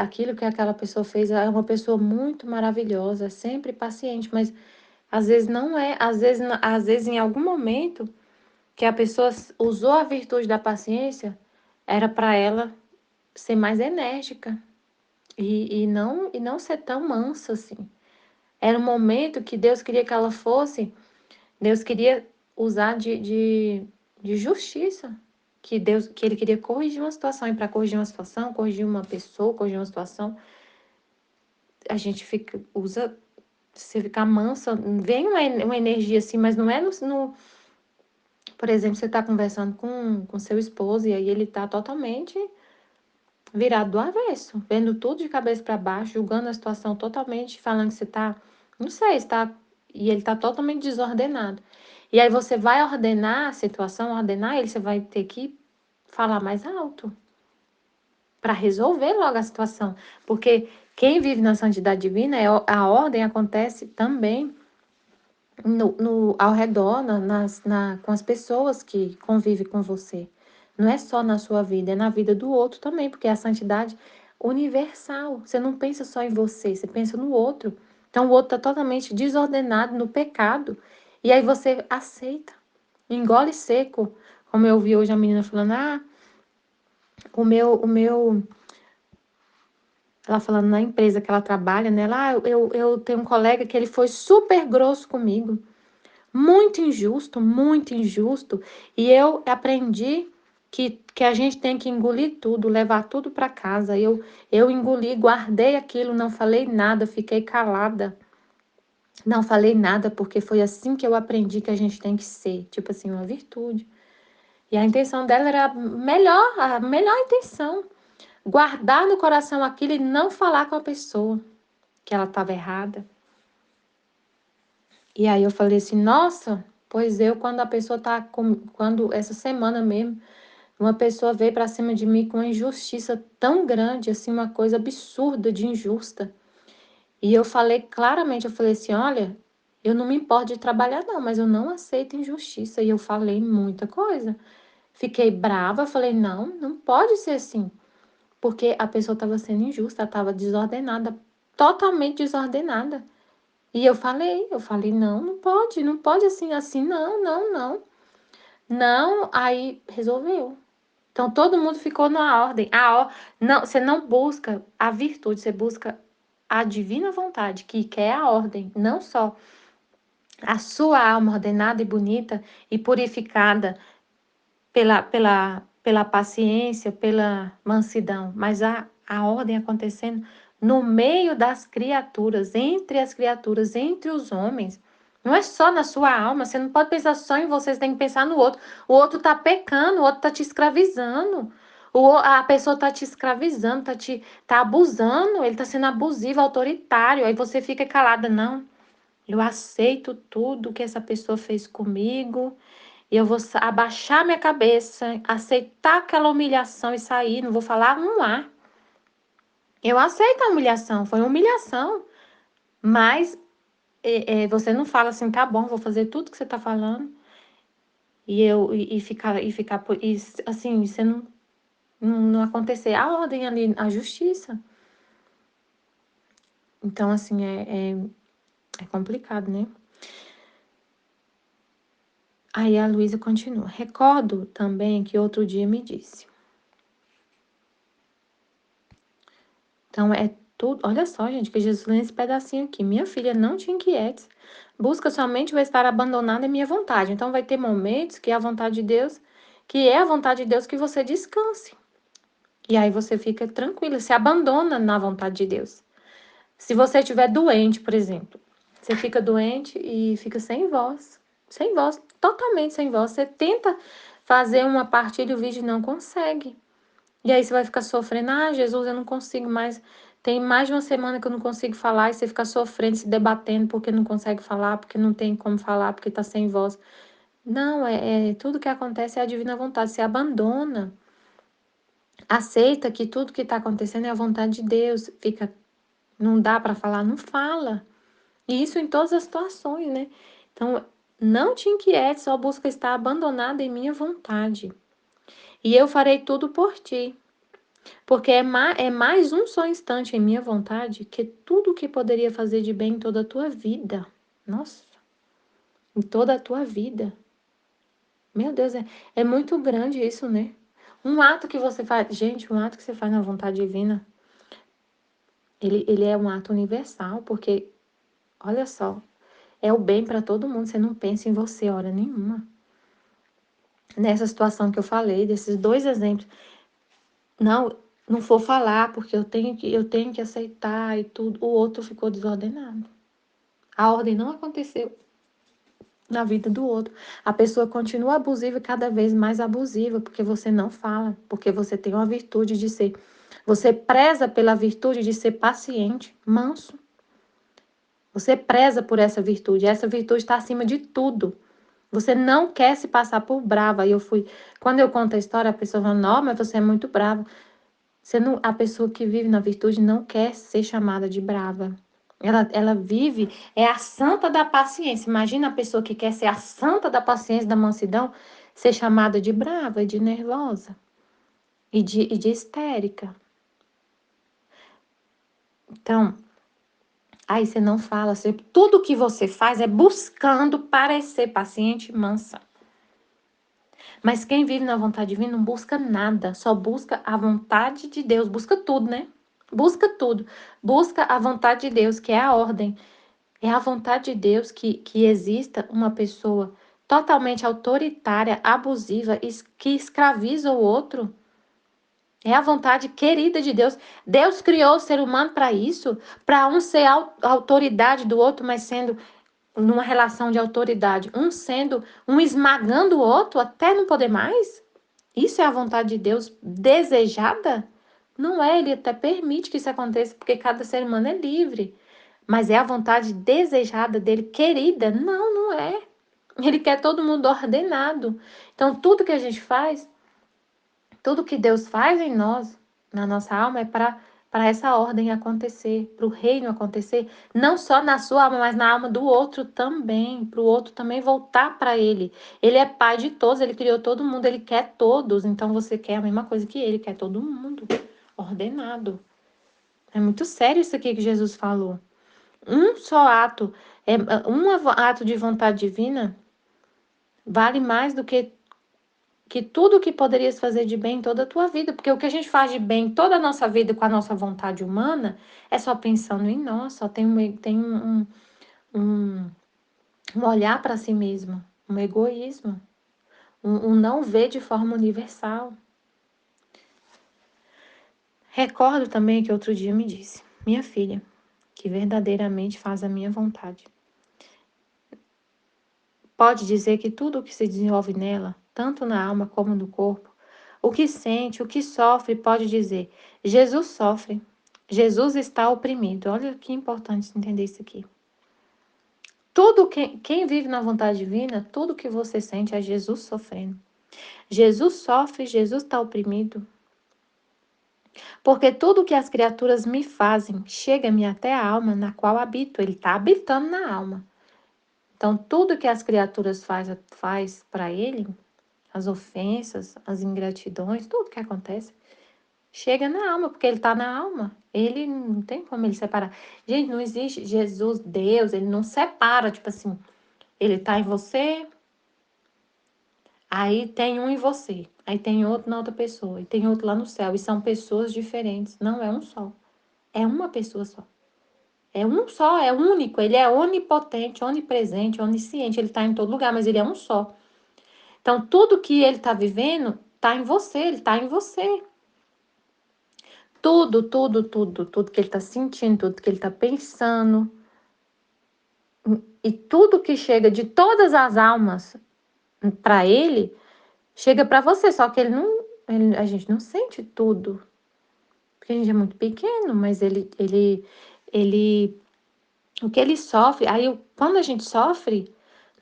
Aquilo que aquela pessoa fez é uma pessoa muito maravilhosa, sempre paciente, mas às vezes não é, às vezes em algum momento que a pessoa usou a virtude da paciência, era para ela ser mais enérgica e não ser tão mansa assim. Era um momento que Deus queria que ela fosse, Deus queria usar de justiça, que ele queria corrigir uma situação, e para corrigir uma situação, corrigir uma pessoa, corrigir uma situação, a gente usa, você ficar mansa, vem uma energia assim, mas não é por exemplo, você está conversando com seu esposo e aí ele está totalmente virado do avesso, vendo tudo de cabeça para baixo, julgando a situação totalmente, falando que você está, não sei, e ele está totalmente desordenado. E aí você vai ordenar a situação, ordenar ele, você vai ter que falar mais alto para resolver logo a situação, porque quem vive na santidade divina, a ordem acontece também ao redor, com as pessoas que convivem com você. Não é só na sua vida, é na vida do outro também, porque é a santidade universal. Você não pensa só em você, você pensa no outro. Então o outro está totalmente desordenado no pecado. E aí você aceita, engole seco. Como eu vi hoje a menina falando, ela falando na empresa que ela trabalha, né? Eu tenho um colega que ele foi super grosso comigo. Muito injusto, muito injusto. E eu aprendi que a gente tem que engolir tudo, levar tudo para casa. Eu engoli, guardei aquilo, não falei nada, fiquei calada. Não falei nada, porque foi assim que eu aprendi que a gente tem que ser. Tipo assim, uma virtude. E a intenção dela era a melhor intenção. Guardar no coração aquilo e não falar com a pessoa que ela estava errada. E aí eu falei assim, nossa, pois quando a pessoa quando essa semana mesmo, uma pessoa veio para cima de mim com uma injustiça tão grande, assim, uma coisa absurda de injusta. E eu falei claramente, eu falei assim, olha, eu não me importo de trabalhar não, mas eu não aceito injustiça. E eu falei muita coisa. Fiquei brava, falei, não, não pode ser assim. Porque a pessoa estava sendo injusta, ela estava desordenada, totalmente desordenada. E eu falei, não, não pode assim, assim, não, não, não. Não, aí resolveu. Então todo mundo ficou na ordem. Não, você não busca a virtude, você busca a divina vontade, que é a ordem, não só a sua alma ordenada e bonita e purificada pela paciência, pela mansidão, mas a ordem acontecendo no meio das criaturas, entre os homens. Não é só na sua alma, você não pode pensar só em você, você tem que pensar no outro. O outro está pecando, o outro está te escravizando. A pessoa está te escravizando, tá abusando, ele está sendo abusivo, autoritário. Aí você fica calada, não. Eu aceito tudo que essa pessoa fez comigo. E eu vou abaixar minha cabeça, aceitar aquela humilhação e sair, não vou falar um A. Eu aceito a humilhação, foi uma humilhação. Mas você não fala assim, tá bom, vou fazer tudo que você tá falando. Assim, você não acontecer a ordem ali, a justiça. Então, assim, é complicado, né? Aí a Luísa continua. Recordo também que outro dia me disse. Então, é tudo. Olha só, gente, que Jesus lê esse pedacinho aqui. Minha filha, não te inquietes. Busca somente o estar abandonada em minha vontade. Então, vai ter momentos que é a vontade de Deus, que é a vontade de Deus que você descanse. E aí você fica tranquila, se abandona na vontade de Deus. Se você estiver doente, por exemplo, você fica doente e fica sem voz, totalmente sem voz. Você tenta fazer uma partilha, o vídeo não consegue. E aí você vai ficar sofrendo, Jesus, eu não consigo mais. Tem mais de uma semana que eu não consigo falar, e você fica sofrendo, se debatendo porque não consegue falar, porque não tem como falar, porque tá sem voz. Não, tudo que acontece é a divina vontade. Você abandona. Aceita que tudo que está acontecendo é a vontade de Deus. Não dá para falar, não fala. E isso em todas as situações, né? Então, não te inquietes, só busca estar abandonada em minha vontade. E eu farei tudo por ti. Porque é mais um só instante em minha vontade que tudo que poderia fazer de bem em toda a tua vida. Nossa, em toda a tua vida. Meu Deus, é muito grande isso, né? Um ato que você faz, gente, um ato que você faz na vontade divina, ele é um ato universal, porque, olha só, é o bem para todo mundo, você não pensa em você hora nenhuma. Nessa situação que eu falei, desses dois exemplos, não vou falar, porque eu tenho que aceitar e tudo, o outro ficou desordenado. A ordem não aconteceu na vida do outro. A pessoa continua abusiva e cada vez mais abusiva, porque você não fala, porque você tem uma virtude de ser. Você preza pela virtude de ser paciente, manso. Você preza por essa virtude. Essa virtude está acima de tudo. Você não quer se passar por brava. Quando eu conto a história, a pessoa fala, não, mas você é muito brava. A pessoa que vive na virtude não quer ser chamada de brava. Ela vive, é a santa da paciência. Imagina a pessoa que quer ser a santa da paciência, da mansidão, ser chamada de brava, de nervosa e de histérica. Então, aí você não fala, tudo que você faz é buscando parecer paciente e mansa. Mas quem vive na vontade divina não busca nada, só busca a vontade de Deus, busca tudo, né? Busca tudo. Busca a vontade de Deus, que é a ordem. É a vontade de Deus que exista uma pessoa totalmente autoritária, abusiva, que escraviza o outro. É a vontade querida de Deus. Deus criou o ser humano para isso, para um ser a autoridade do outro, mas sendo numa relação de autoridade, um esmagando o outro até não poder mais. Isso é a vontade de Deus desejada? Não é, ele até permite que isso aconteça, porque cada ser humano é livre. Mas é a vontade desejada dele, querida? Não, não é. Ele quer todo mundo ordenado. Então, tudo que a gente faz, tudo que Deus faz em nós, na nossa alma, é para para essa ordem acontecer, para o reino acontecer, não só na sua alma, mas na alma do outro também, para o outro também voltar para ele. Ele é pai de todos, ele criou todo mundo, ele quer todos, então você quer a mesma coisa que ele, quer todo mundo ordenado. É muito sério isso aqui que Jesus falou. Um só ato, um ato de vontade divina vale mais do que tudo que poderias fazer de bem em toda a tua vida. Porque o que a gente faz de bem toda a nossa vida com a nossa vontade humana é só pensando em nós, só tem um olhar para si mesmo, um egoísmo, um não ver de forma universal. Recordo também que outro dia me disse, minha filha, que verdadeiramente faz a minha vontade. Pode dizer que tudo o que se desenvolve nela, tanto na alma como no corpo, o que sente, o que sofre, pode dizer: Jesus sofre, Jesus está oprimido. Olha que importante entender isso aqui. Tudo quem vive na vontade divina, tudo que você sente é Jesus sofrendo. Jesus sofre, Jesus está oprimido. Porque tudo que as criaturas me fazem chega-me até a alma na qual habito. Ele está habitando na alma. Então, tudo que as criaturas faz para ele, as ofensas, as ingratidões, tudo que acontece, chega na alma, porque ele está na alma. Ele não tem como ele separar. Gente, não existe Jesus, Deus, ele não separa, tipo assim, ele está em você, aí tem um em você, aí tem outro na outra pessoa, e tem outro lá no céu, e são pessoas diferentes. Não é um só, é uma pessoa só. É um só, é único, ele é onipotente, onipresente, onisciente, ele está em todo lugar, mas ele é um só. Então, tudo que ele está vivendo está em você, ele está em você. Tudo que ele está sentindo, tudo que ele está pensando. E tudo que chega de todas as almas para ele, chega para você. Só que a gente não sente tudo. Porque a gente é muito pequeno, mas o que ele sofre, aí quando a gente sofre,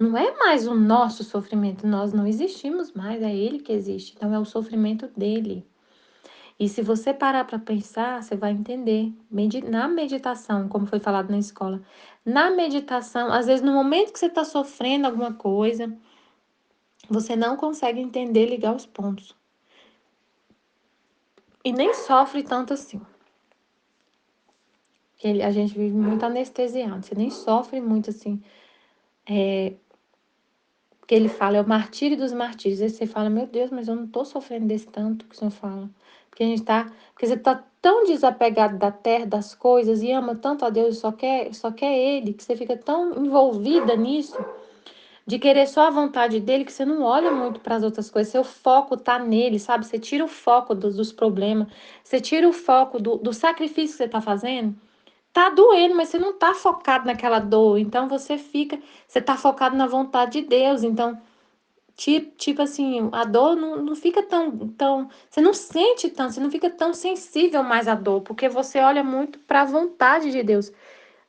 não é mais o nosso sofrimento, nós não existimos mais, é ele que existe. Então é o sofrimento dele. E se você parar para pensar, você vai entender. Na meditação, como foi falado na escola, na meditação, às vezes no momento que você está sofrendo alguma coisa, você não consegue entender, ligar os pontos. E nem sofre tanto assim. A gente vive muito anestesiado, você nem sofre muito assim. Porque ele fala, é o martírio dos martírios. Aí você fala, meu Deus, mas eu não estou sofrendo desse tanto que o senhor fala. Porque você está tão desapegado da terra, das coisas, e ama tanto a Deus, só quer Ele, que você fica tão envolvida nisso, de querer só a vontade dele, que você não olha muito para as outras coisas. Seu foco tá nele, sabe? Você tira o foco dos problemas, você tira o foco do sacrifício que você está fazendo. Tá doendo, mas você não tá focado naquela dor. Então você tá focado na vontade de Deus. Então, tipo assim, a dor não fica tão. Você não sente tanto, você não fica tão sensível mais à dor, porque você olha muito para a vontade de Deus.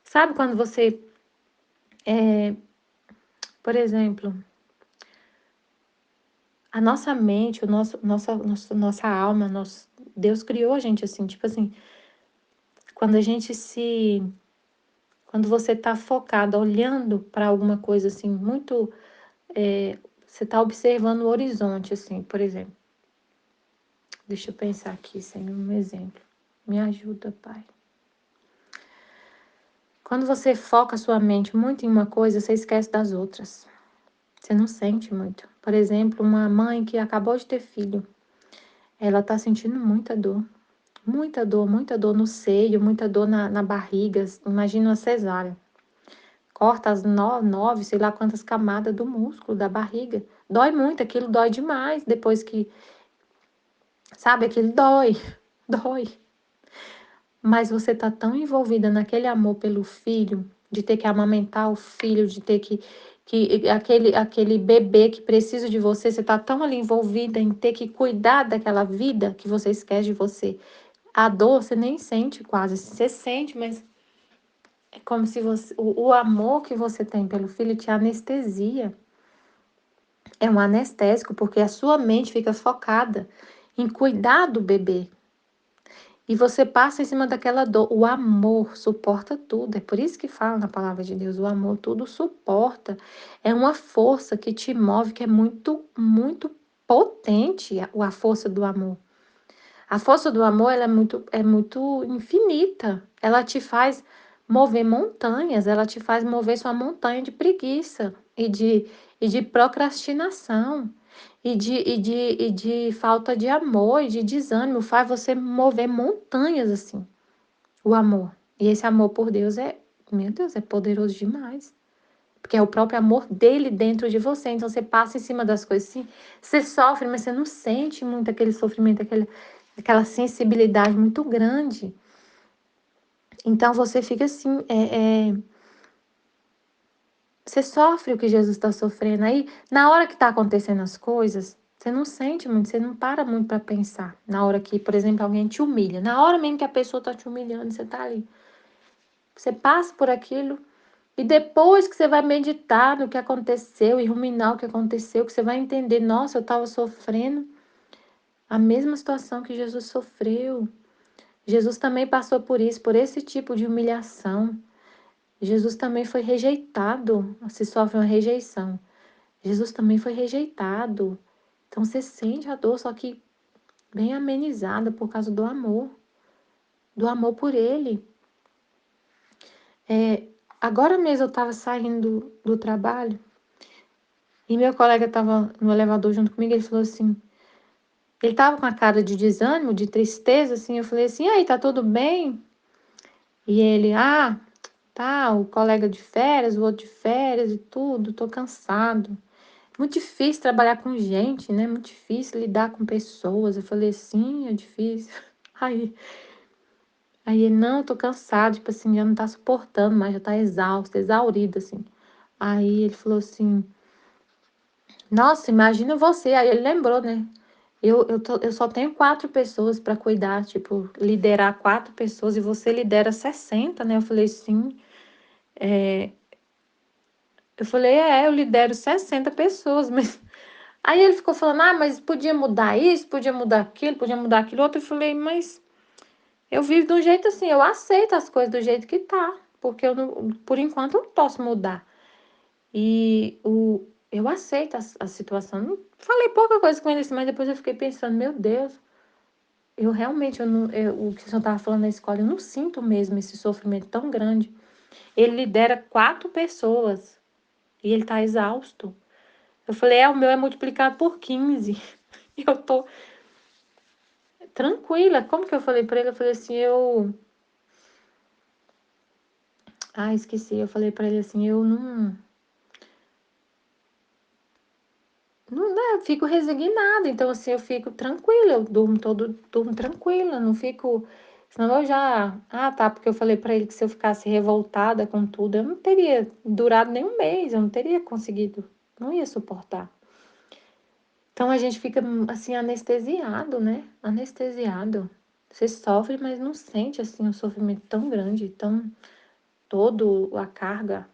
Sabe quando você, por exemplo, a nossa mente, nossa alma, Deus criou a gente assim, tipo assim, quando a gente se. Quando você tá focado, olhando para alguma coisa assim, muito. Você tá observando o horizonte, assim, por exemplo. Deixa eu pensar aqui, Senhor, um exemplo. Me ajuda, Pai. Quando você foca a sua mente muito em uma coisa, você esquece das outras. Você não sente muito. Por exemplo, uma mãe que acabou de ter filho, ela tá sentindo muita dor no seio, muita dor na barriga. Imagina uma cesárea. Corta as nove, sei lá quantas camadas do músculo da barriga. Dói muito, aquilo dói demais depois que, sabe, aquilo dói, dói. Mas você tá tão envolvida naquele amor pelo filho, de ter que amamentar o filho, de ter que aquele bebê que precisa de você, você tá tão ali envolvida em ter que cuidar daquela vida que você esquece de você. A dor você nem sente quase, você sente, mas é como se o amor que você tem pelo filho te anestesia. É um anestésico, porque a sua mente fica focada em cuidar do bebê. E você passa em cima daquela dor. O amor suporta tudo. É por isso que fala na palavra de Deus, o amor tudo suporta. É uma força que te move, que é muito, muito potente, a força do amor. A força do amor, ela é muito infinita. Ela te faz mover montanhas, ela te faz mover sua montanha de preguiça e de procrastinação e de falta de amor e de desânimo. Faz você mover montanhas assim, o amor. E esse amor por Deus meu Deus, é poderoso demais. Porque é o próprio amor dele dentro de você. Então você passa em cima das coisas assim, você sofre, mas você não sente muito aquele sofrimento, aquela sensibilidade muito grande. Então você fica assim, você sofre o que Jesus está sofrendo. Aí, na hora que está acontecendo as coisas, você não sente muito, você não para muito para pensar. Na hora que, por exemplo, alguém te humilha, na hora mesmo que a pessoa está te humilhando, você está ali. Você passa por aquilo. E depois que você vai meditar no que aconteceu e ruminar o que aconteceu, que você vai entender, nossa, eu estava sofrendo a mesma situação que Jesus sofreu. Jesus também passou por isso, por esse tipo de humilhação. Jesus também foi rejeitado, se sofre uma rejeição. Jesus também foi rejeitado. Então você sente a dor, só que bem amenizada por causa do amor por ele. Agora mesmo eu estava saindo do trabalho e meu colega estava no elevador junto comigo, ele falou assim, ele estava com a cara de desânimo, de tristeza, assim, eu falei assim, e aí, tá tudo bem? E ele, tá, o colega de férias, o outro de férias e tudo, tô cansado. Muito difícil trabalhar com gente, né? Muito difícil lidar com pessoas. Eu falei, sim, é difícil. Aí, aí ele, não, tô cansado, tipo assim, já não tá suportando, mas já tá exausto, exaurido, assim. Aí ele falou assim, nossa, imagina você. Aí ele lembrou, né? Eu só tenho 4 pessoas para cuidar, tipo, liderar 4 pessoas e você lidera 60, né? Eu falei, sim. Eu falei, eu lidero 60 pessoas, mas. Aí ele ficou falando, mas podia mudar isso, podia mudar aquilo, podia mudar aquilo outro. Eu falei, mas eu vivo de um jeito assim, eu aceito as coisas do jeito que tá, porque eu não, por enquanto eu não posso mudar. Eu aceito a situação. Não falei pouca coisa com ele assim, mas depois eu fiquei pensando, meu Deus, eu realmente, o que o senhor estava falando na escola, eu não sinto mesmo esse sofrimento tão grande. Ele lidera 4 pessoas e ele está exausto. Eu falei, o meu é multiplicado por 15. E eu tô tranquila. Como que eu falei para ele? Eu falei assim, esqueci. Eu falei para ele assim, eu não, né, eu fico resignada. Então, assim, eu fico tranquila. Eu durmo tranquila. Não fico. Senão eu já. Tá, porque eu falei para ele que se eu ficasse revoltada com tudo, eu não teria durado nem um mês. Eu não teria conseguido. Não ia suportar. Então a gente fica assim anestesiado, né? Anestesiado. Você sofre, mas não sente assim um sofrimento tão grande, tão todo a carga.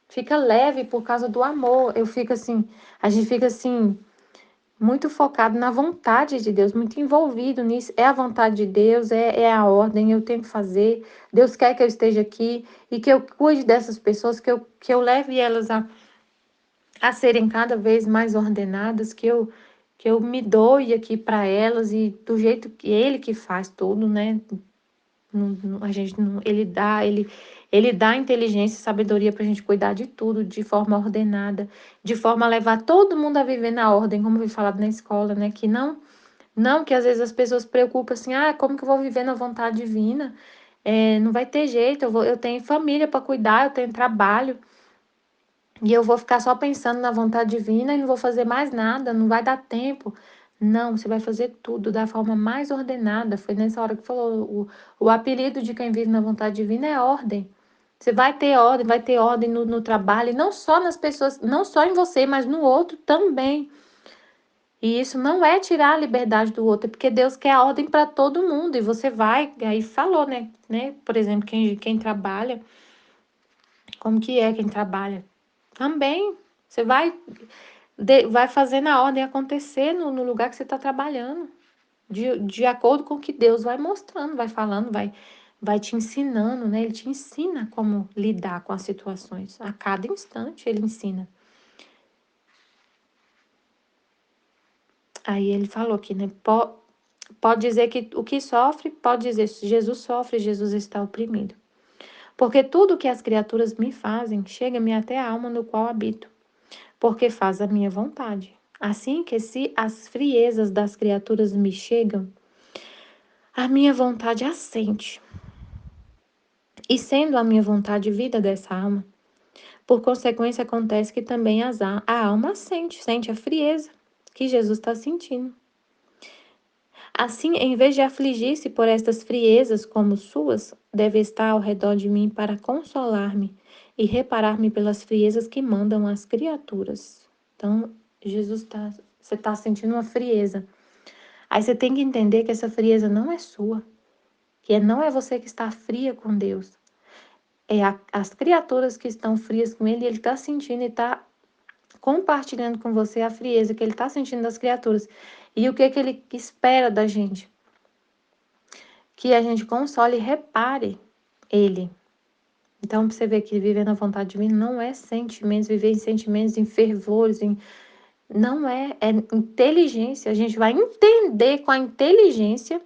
Fica leve por causa do amor. A gente fica assim muito focado na vontade de Deus, muito envolvido nisso. É a vontade de Deus, é a ordem, eu tenho que fazer. Deus quer que eu esteja aqui e que eu cuide dessas pessoas, que eu leve elas a serem cada vez mais ordenadas, que eu me doe aqui para elas e do jeito que ele que faz tudo, né? A gente não, ele dá inteligência e sabedoria para a gente cuidar de tudo de forma ordenada, de forma a levar todo mundo a viver na ordem, como foi falado na escola, né? Que não que às vezes as pessoas se preocupam assim, como que eu vou viver na vontade divina? Não vai ter jeito, eu tenho família para cuidar, eu tenho trabalho. E eu vou ficar só pensando na vontade divina e não vou fazer mais nada, não vai dar tempo. Não, você vai fazer tudo da forma mais ordenada. Foi nessa hora que falou, o apelido de quem vive na vontade divina é ordem. Você vai ter ordem no trabalho, e não só nas pessoas, não só em você, mas no outro também. E isso não é tirar a liberdade do outro, é porque Deus quer a ordem para todo mundo. E você vai, aí falou, né? Por exemplo, quem trabalha, como que é quem trabalha? Também, você vai fazendo a ordem acontecer no lugar que você está trabalhando. de acordo com o que Deus vai mostrando, vai falando, vai te ensinando, né? Ele te ensina como lidar com as situações. A cada instante ele ensina. Aí ele falou aqui, né? Pode dizer que o que sofre, pode dizer, Jesus sofre, Jesus está oprimido. Porque tudo que as criaturas me fazem, chega-me até a alma no qual habito, porque faz a minha vontade. Assim que se as friezas das criaturas me chegam, a minha vontade assente. E sendo a minha vontade vida dessa alma, por consequência acontece que também a alma sente a frieza que Jesus está sentindo. Assim, em vez de afligir-se por estas friezas como suas, deve estar ao redor de mim para consolar-me e reparar-me pelas friezas que mandam as criaturas. Então, você está sentindo uma frieza. Aí você tem que entender que essa frieza não é sua, que não é você que está fria com Deus. As criaturas que estão frias com ele está sentindo e está compartilhando com você a frieza que ele está sentindo das criaturas. E o que ele espera da gente? Que a gente console e repare ele. Então, pra você ver que viver na vontade divina não é sentimentos, viver em sentimentos, em fervores, não é inteligência. A gente vai entender com a inteligência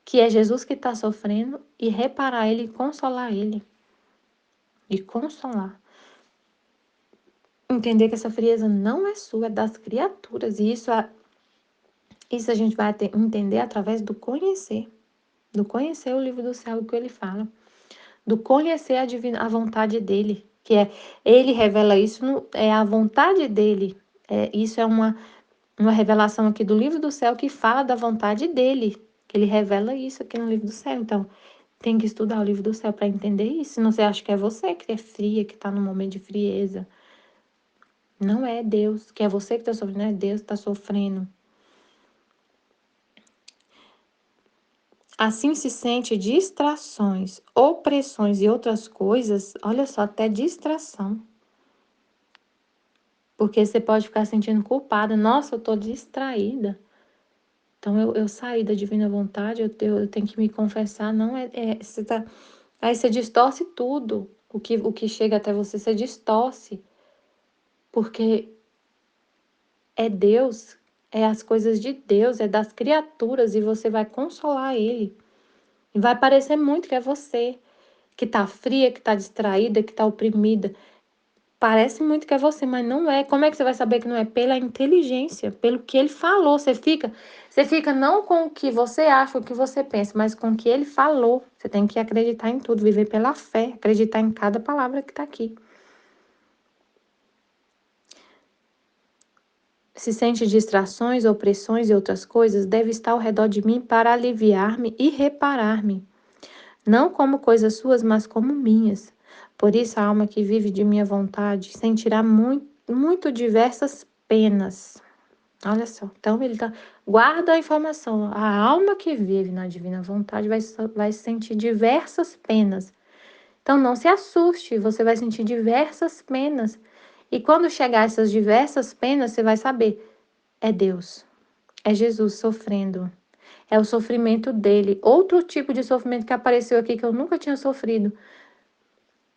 que é Jesus que está sofrendo e reparar ele e consolar ele. E consolar. Entender que essa frieza não é sua, é das criaturas. E isso a gente vai entender através do conhecer o livro do céu, o que ele fala. Do conhecer a vontade dele, que ele revela isso, é a vontade dele. Isso é uma revelação aqui do livro do céu que fala da vontade dele, que ele revela isso aqui no livro do céu. Então, tem que estudar o livro do céu para entender isso. Senão você acha que é você que é fria, que está num momento de frieza. Não é Deus, que é você que está sofrendo, não é Deus que está sofrendo. Assim se sente distrações, opressões e outras coisas, olha só, até distração. Porque você pode ficar sentindo culpada. Nossa, eu tô distraída. Então, eu saí da divina vontade, eu tenho que me confessar. Não você tá... Aí você distorce tudo. O que chega até você distorce. Porque é Deus, é as coisas de Deus, é das criaturas, e você vai consolar ele. E vai parecer muito que é você que tá fria, que tá distraída, que tá oprimida. Parece muito que é você, mas não é. Como é que você vai saber que não é? Pela inteligência, pelo que ele falou. Você fica não com o que você acha, o que você pensa, mas com o que ele falou. Você tem que acreditar em tudo, viver pela fé, acreditar em cada palavra que está aqui. Se sente distrações, opressões e outras coisas, deve estar ao redor de mim para aliviar-me e reparar-me. Não como coisas suas, mas como minhas. Por isso a alma que vive de minha vontade sentirá muito diversas penas. Olha só, então guarda a informação, a alma que vive na divina vontade vai sentir diversas penas. Então não se assuste, você vai sentir diversas penas. E quando chegar essas diversas penas, você vai saber, é Deus, é Jesus sofrendo. É o sofrimento dele. Outro tipo de sofrimento que apareceu aqui que eu nunca tinha sofrido.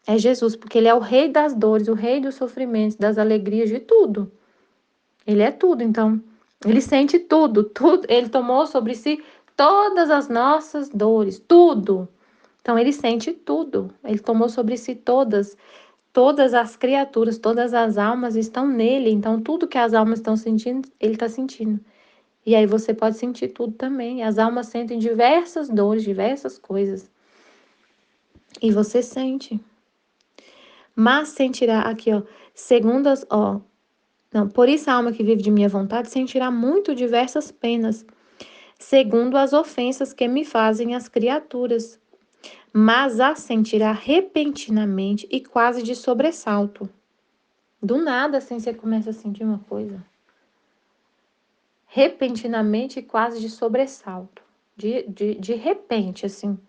É Jesus, porque ele é o rei das dores, o rei dos sofrimentos, das alegrias, de tudo. Ele é tudo, então ele sente tudo. Ele tomou sobre si todas as nossas dores, tudo. Então ele sente tudo. Ele tomou sobre si todas as criaturas, todas as almas estão nele. Então tudo que as almas estão sentindo, ele está sentindo. E aí você pode sentir tudo também. As almas sentem diversas dores, diversas coisas. E você sente. Mas sentirá aqui, ó, por isso a alma que vive de minha vontade sentirá muito diversas penas, segundo as ofensas que me fazem as criaturas, mas a sentirá repentinamente e quase de sobressalto. Do nada, assim, você começa a sentir uma coisa. Repentinamente e quase de sobressalto. De repente, assim.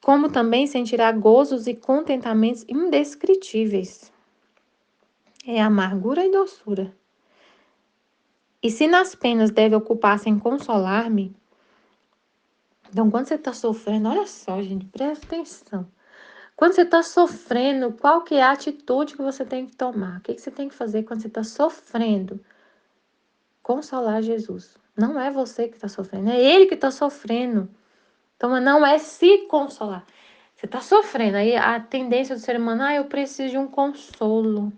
Como também sentirá gozos e contentamentos indescritíveis. É amargura e doçura. E se nas penas deve ocupar-se em consolar-me, então quando você está sofrendo, olha só, gente, presta atenção. Quando você está sofrendo, qual que é a atitude que você tem que tomar? O que você tem que fazer quando você está sofrendo? Consolar Jesus. Não é você que está sofrendo, é ele que está sofrendo. Então não é se consolar. Você está sofrendo, aí a tendência do ser humano, eu preciso de um consolo.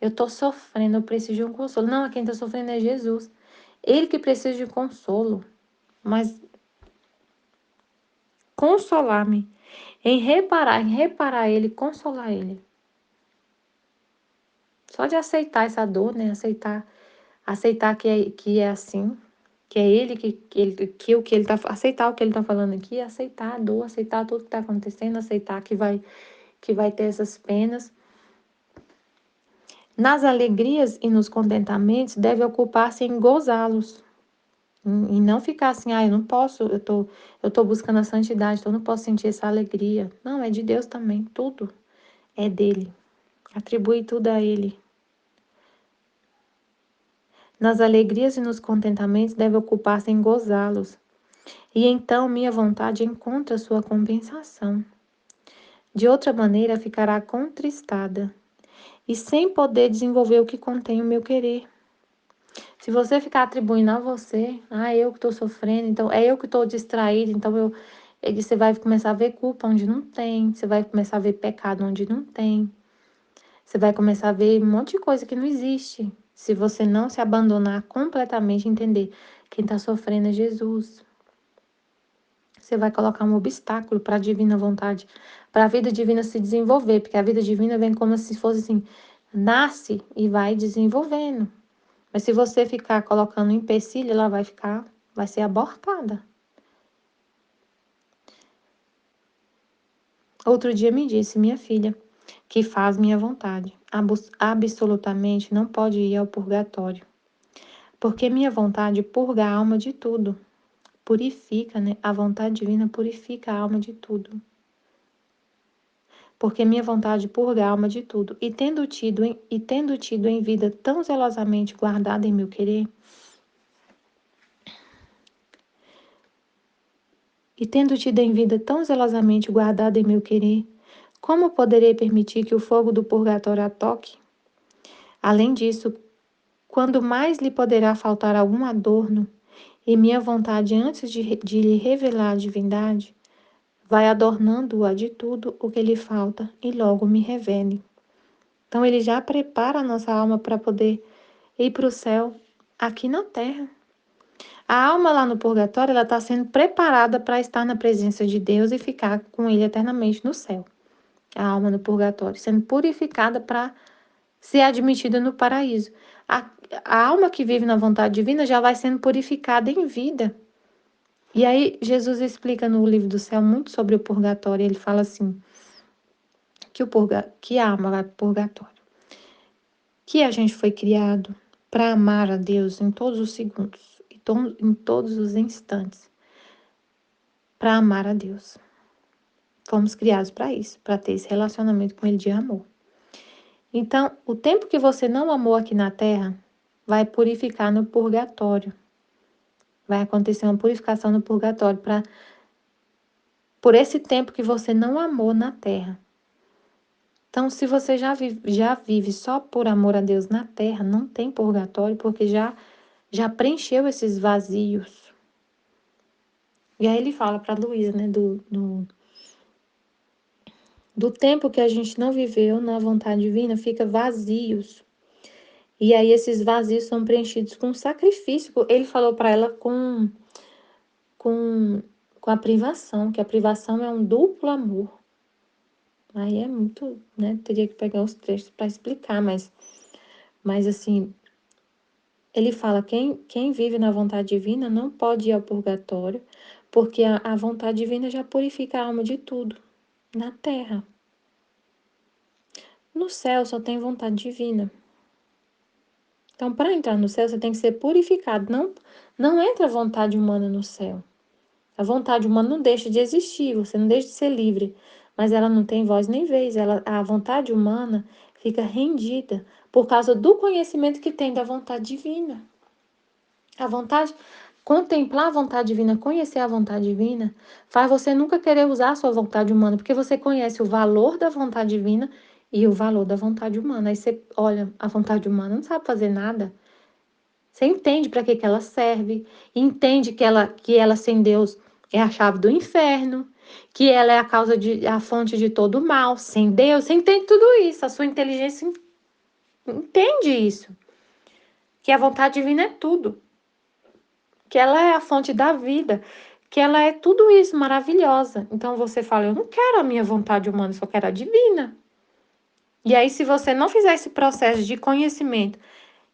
Eu estou sofrendo, eu preciso de um consolo. Não, quem está sofrendo é Jesus. Ele que precisa de consolo. Mas consolar-me, em reparar ele, consolar ele. Só de aceitar essa dor, né? Aceitar que é assim, que é ele que o que ele tá, aceitar o que ele tá falando aqui, aceitar a dor, aceitar tudo que tá acontecendo, aceitar que vai ter essas penas. Nas alegrias e nos contentamentos, deve ocupar-se em gozá-los. E não ficar assim, eu não posso, eu tô buscando a santidade, então eu não posso sentir essa alegria. Não, é de Deus também, tudo é dele. Atribui tudo a ele. Nas alegrias e nos contentamentos, deve ocupar-se em gozá-los. E então minha vontade encontra sua compensação. De outra maneira, ficará contristada e sem poder desenvolver o que contém o meu querer. Se você ficar atribuindo a você, eu que estou sofrendo, então é eu que estou distraído, então você vai começar a ver culpa onde não tem, você vai começar a ver pecado onde não tem, você vai começar a ver um monte de coisa que não existe. Se você não se abandonar completamente, entender quem está sofrendo é Jesus. Você vai colocar um obstáculo para a divina vontade, para a vida divina se desenvolver, porque a vida divina vem como se fosse assim, nasce e vai desenvolvendo. Mas se você ficar colocando empecilho, ela vai ser abortada. Outro dia me disse, minha filha, que faz minha vontade, absolutamente não pode ir ao purgatório, porque minha vontade purga a alma de tudo. Purifica, né? A vontade divina purifica a alma de tudo. Porque minha vontade purga a alma de tudo. E tendo tido em vida tão zelosamente guardada em meu querer, como poderei permitir que o fogo do purgatório a toque? Além disso, quando mais lhe poderá faltar algum adorno, e minha vontade, antes de lhe revelar a divindade, vai adornando-a de tudo o que lhe falta e logo me revele. Então, ele já prepara a nossa alma para poder ir para o céu aqui na terra. A alma lá no purgatório, ela está sendo preparada para estar na presença de Deus e ficar com ele eternamente no céu. A alma no purgatório, sendo purificada para ser admitida no paraíso. A alma que vive na vontade divina já vai sendo purificada em vida. E aí, Jesus explica no livro do céu muito sobre o purgatório. Ele fala assim, que a alma vai para o purgatório. Que a gente foi criado para amar a Deus em todos os segundos, em todos os instantes. Para amar a Deus. Fomos criados para isso, para ter esse relacionamento com Ele de amor. Então, o tempo que você não amou aqui na Terra, vai purificar no purgatório. Vai acontecer uma purificação no purgatório por esse tempo que você não amou na Terra. Então, se você já vive só por amor a Deus na Terra, não tem purgatório, porque já preencheu esses vazios. E aí ele fala para Luísa, né, do tempo que a gente não viveu na vontade divina, fica vazios. E aí esses vazios são preenchidos com sacrifício. Ele falou para ela com a privação, que a privação é um duplo amor. Aí é muito, né? Teria que pegar os trechos para explicar, mas assim, ele fala, quem vive na vontade divina não pode ir ao purgatório, porque a vontade divina já purifica a alma de tudo, na terra. No céu só tem vontade divina. Então, para entrar no céu, você tem que ser purificado. Não entra vontade humana no céu. A vontade humana não deixa de existir, você não deixa de ser livre. Mas ela não tem voz nem vez. A vontade humana fica rendida por causa do conhecimento que tem da vontade divina. A vontade, contemplar a vontade divina, conhecer a vontade divina, faz você nunca querer usar a sua vontade humana, porque você conhece o valor da vontade divina e o valor da vontade humana. Aí você olha, a vontade humana não sabe fazer nada. Você entende para que ela serve, entende que ela sem Deus é a chave do inferno, que ela é a fonte de todo o mal. Sem Deus, você entende tudo isso. A sua inteligência entende isso. Que a vontade divina é tudo. Que ela é a fonte da vida. Que ela é tudo isso, maravilhosa. Então você fala, eu não quero a minha vontade humana, eu só quero a divina. E aí, se você não fizer esse processo de conhecimento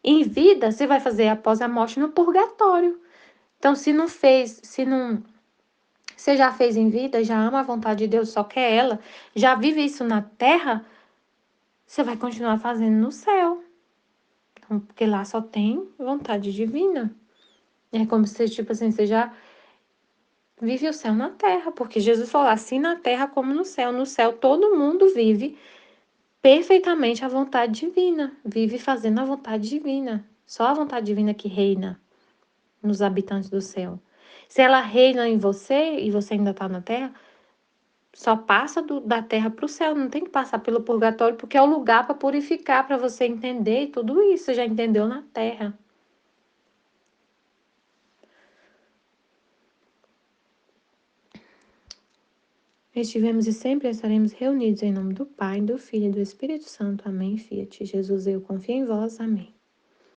em vida, você vai fazer após a morte no purgatório. Então, se não fez, se não, você já fez em vida, já ama a vontade de Deus, só quer ela, já vive isso na terra, você vai continuar fazendo no céu. Então, porque lá só tem vontade divina. É como se, tipo assim, você já vive o céu na terra, porque Jesus falou assim na terra como no céu. No céu todo mundo vive perfeitamente a vontade divina, vive fazendo a vontade divina. Só a vontade divina que reina nos habitantes do céu. Se ela reina em você e você ainda está na terra, só passa da terra para o céu, não tem que passar pelo purgatório, porque é o lugar para purificar, para você entender tudo isso. Você já entendeu na terra. Estivemos e sempre estaremos reunidos em nome do Pai, do Filho e do Espírito Santo. Amém. Fiat. Jesus, eu confio em vós. Amém.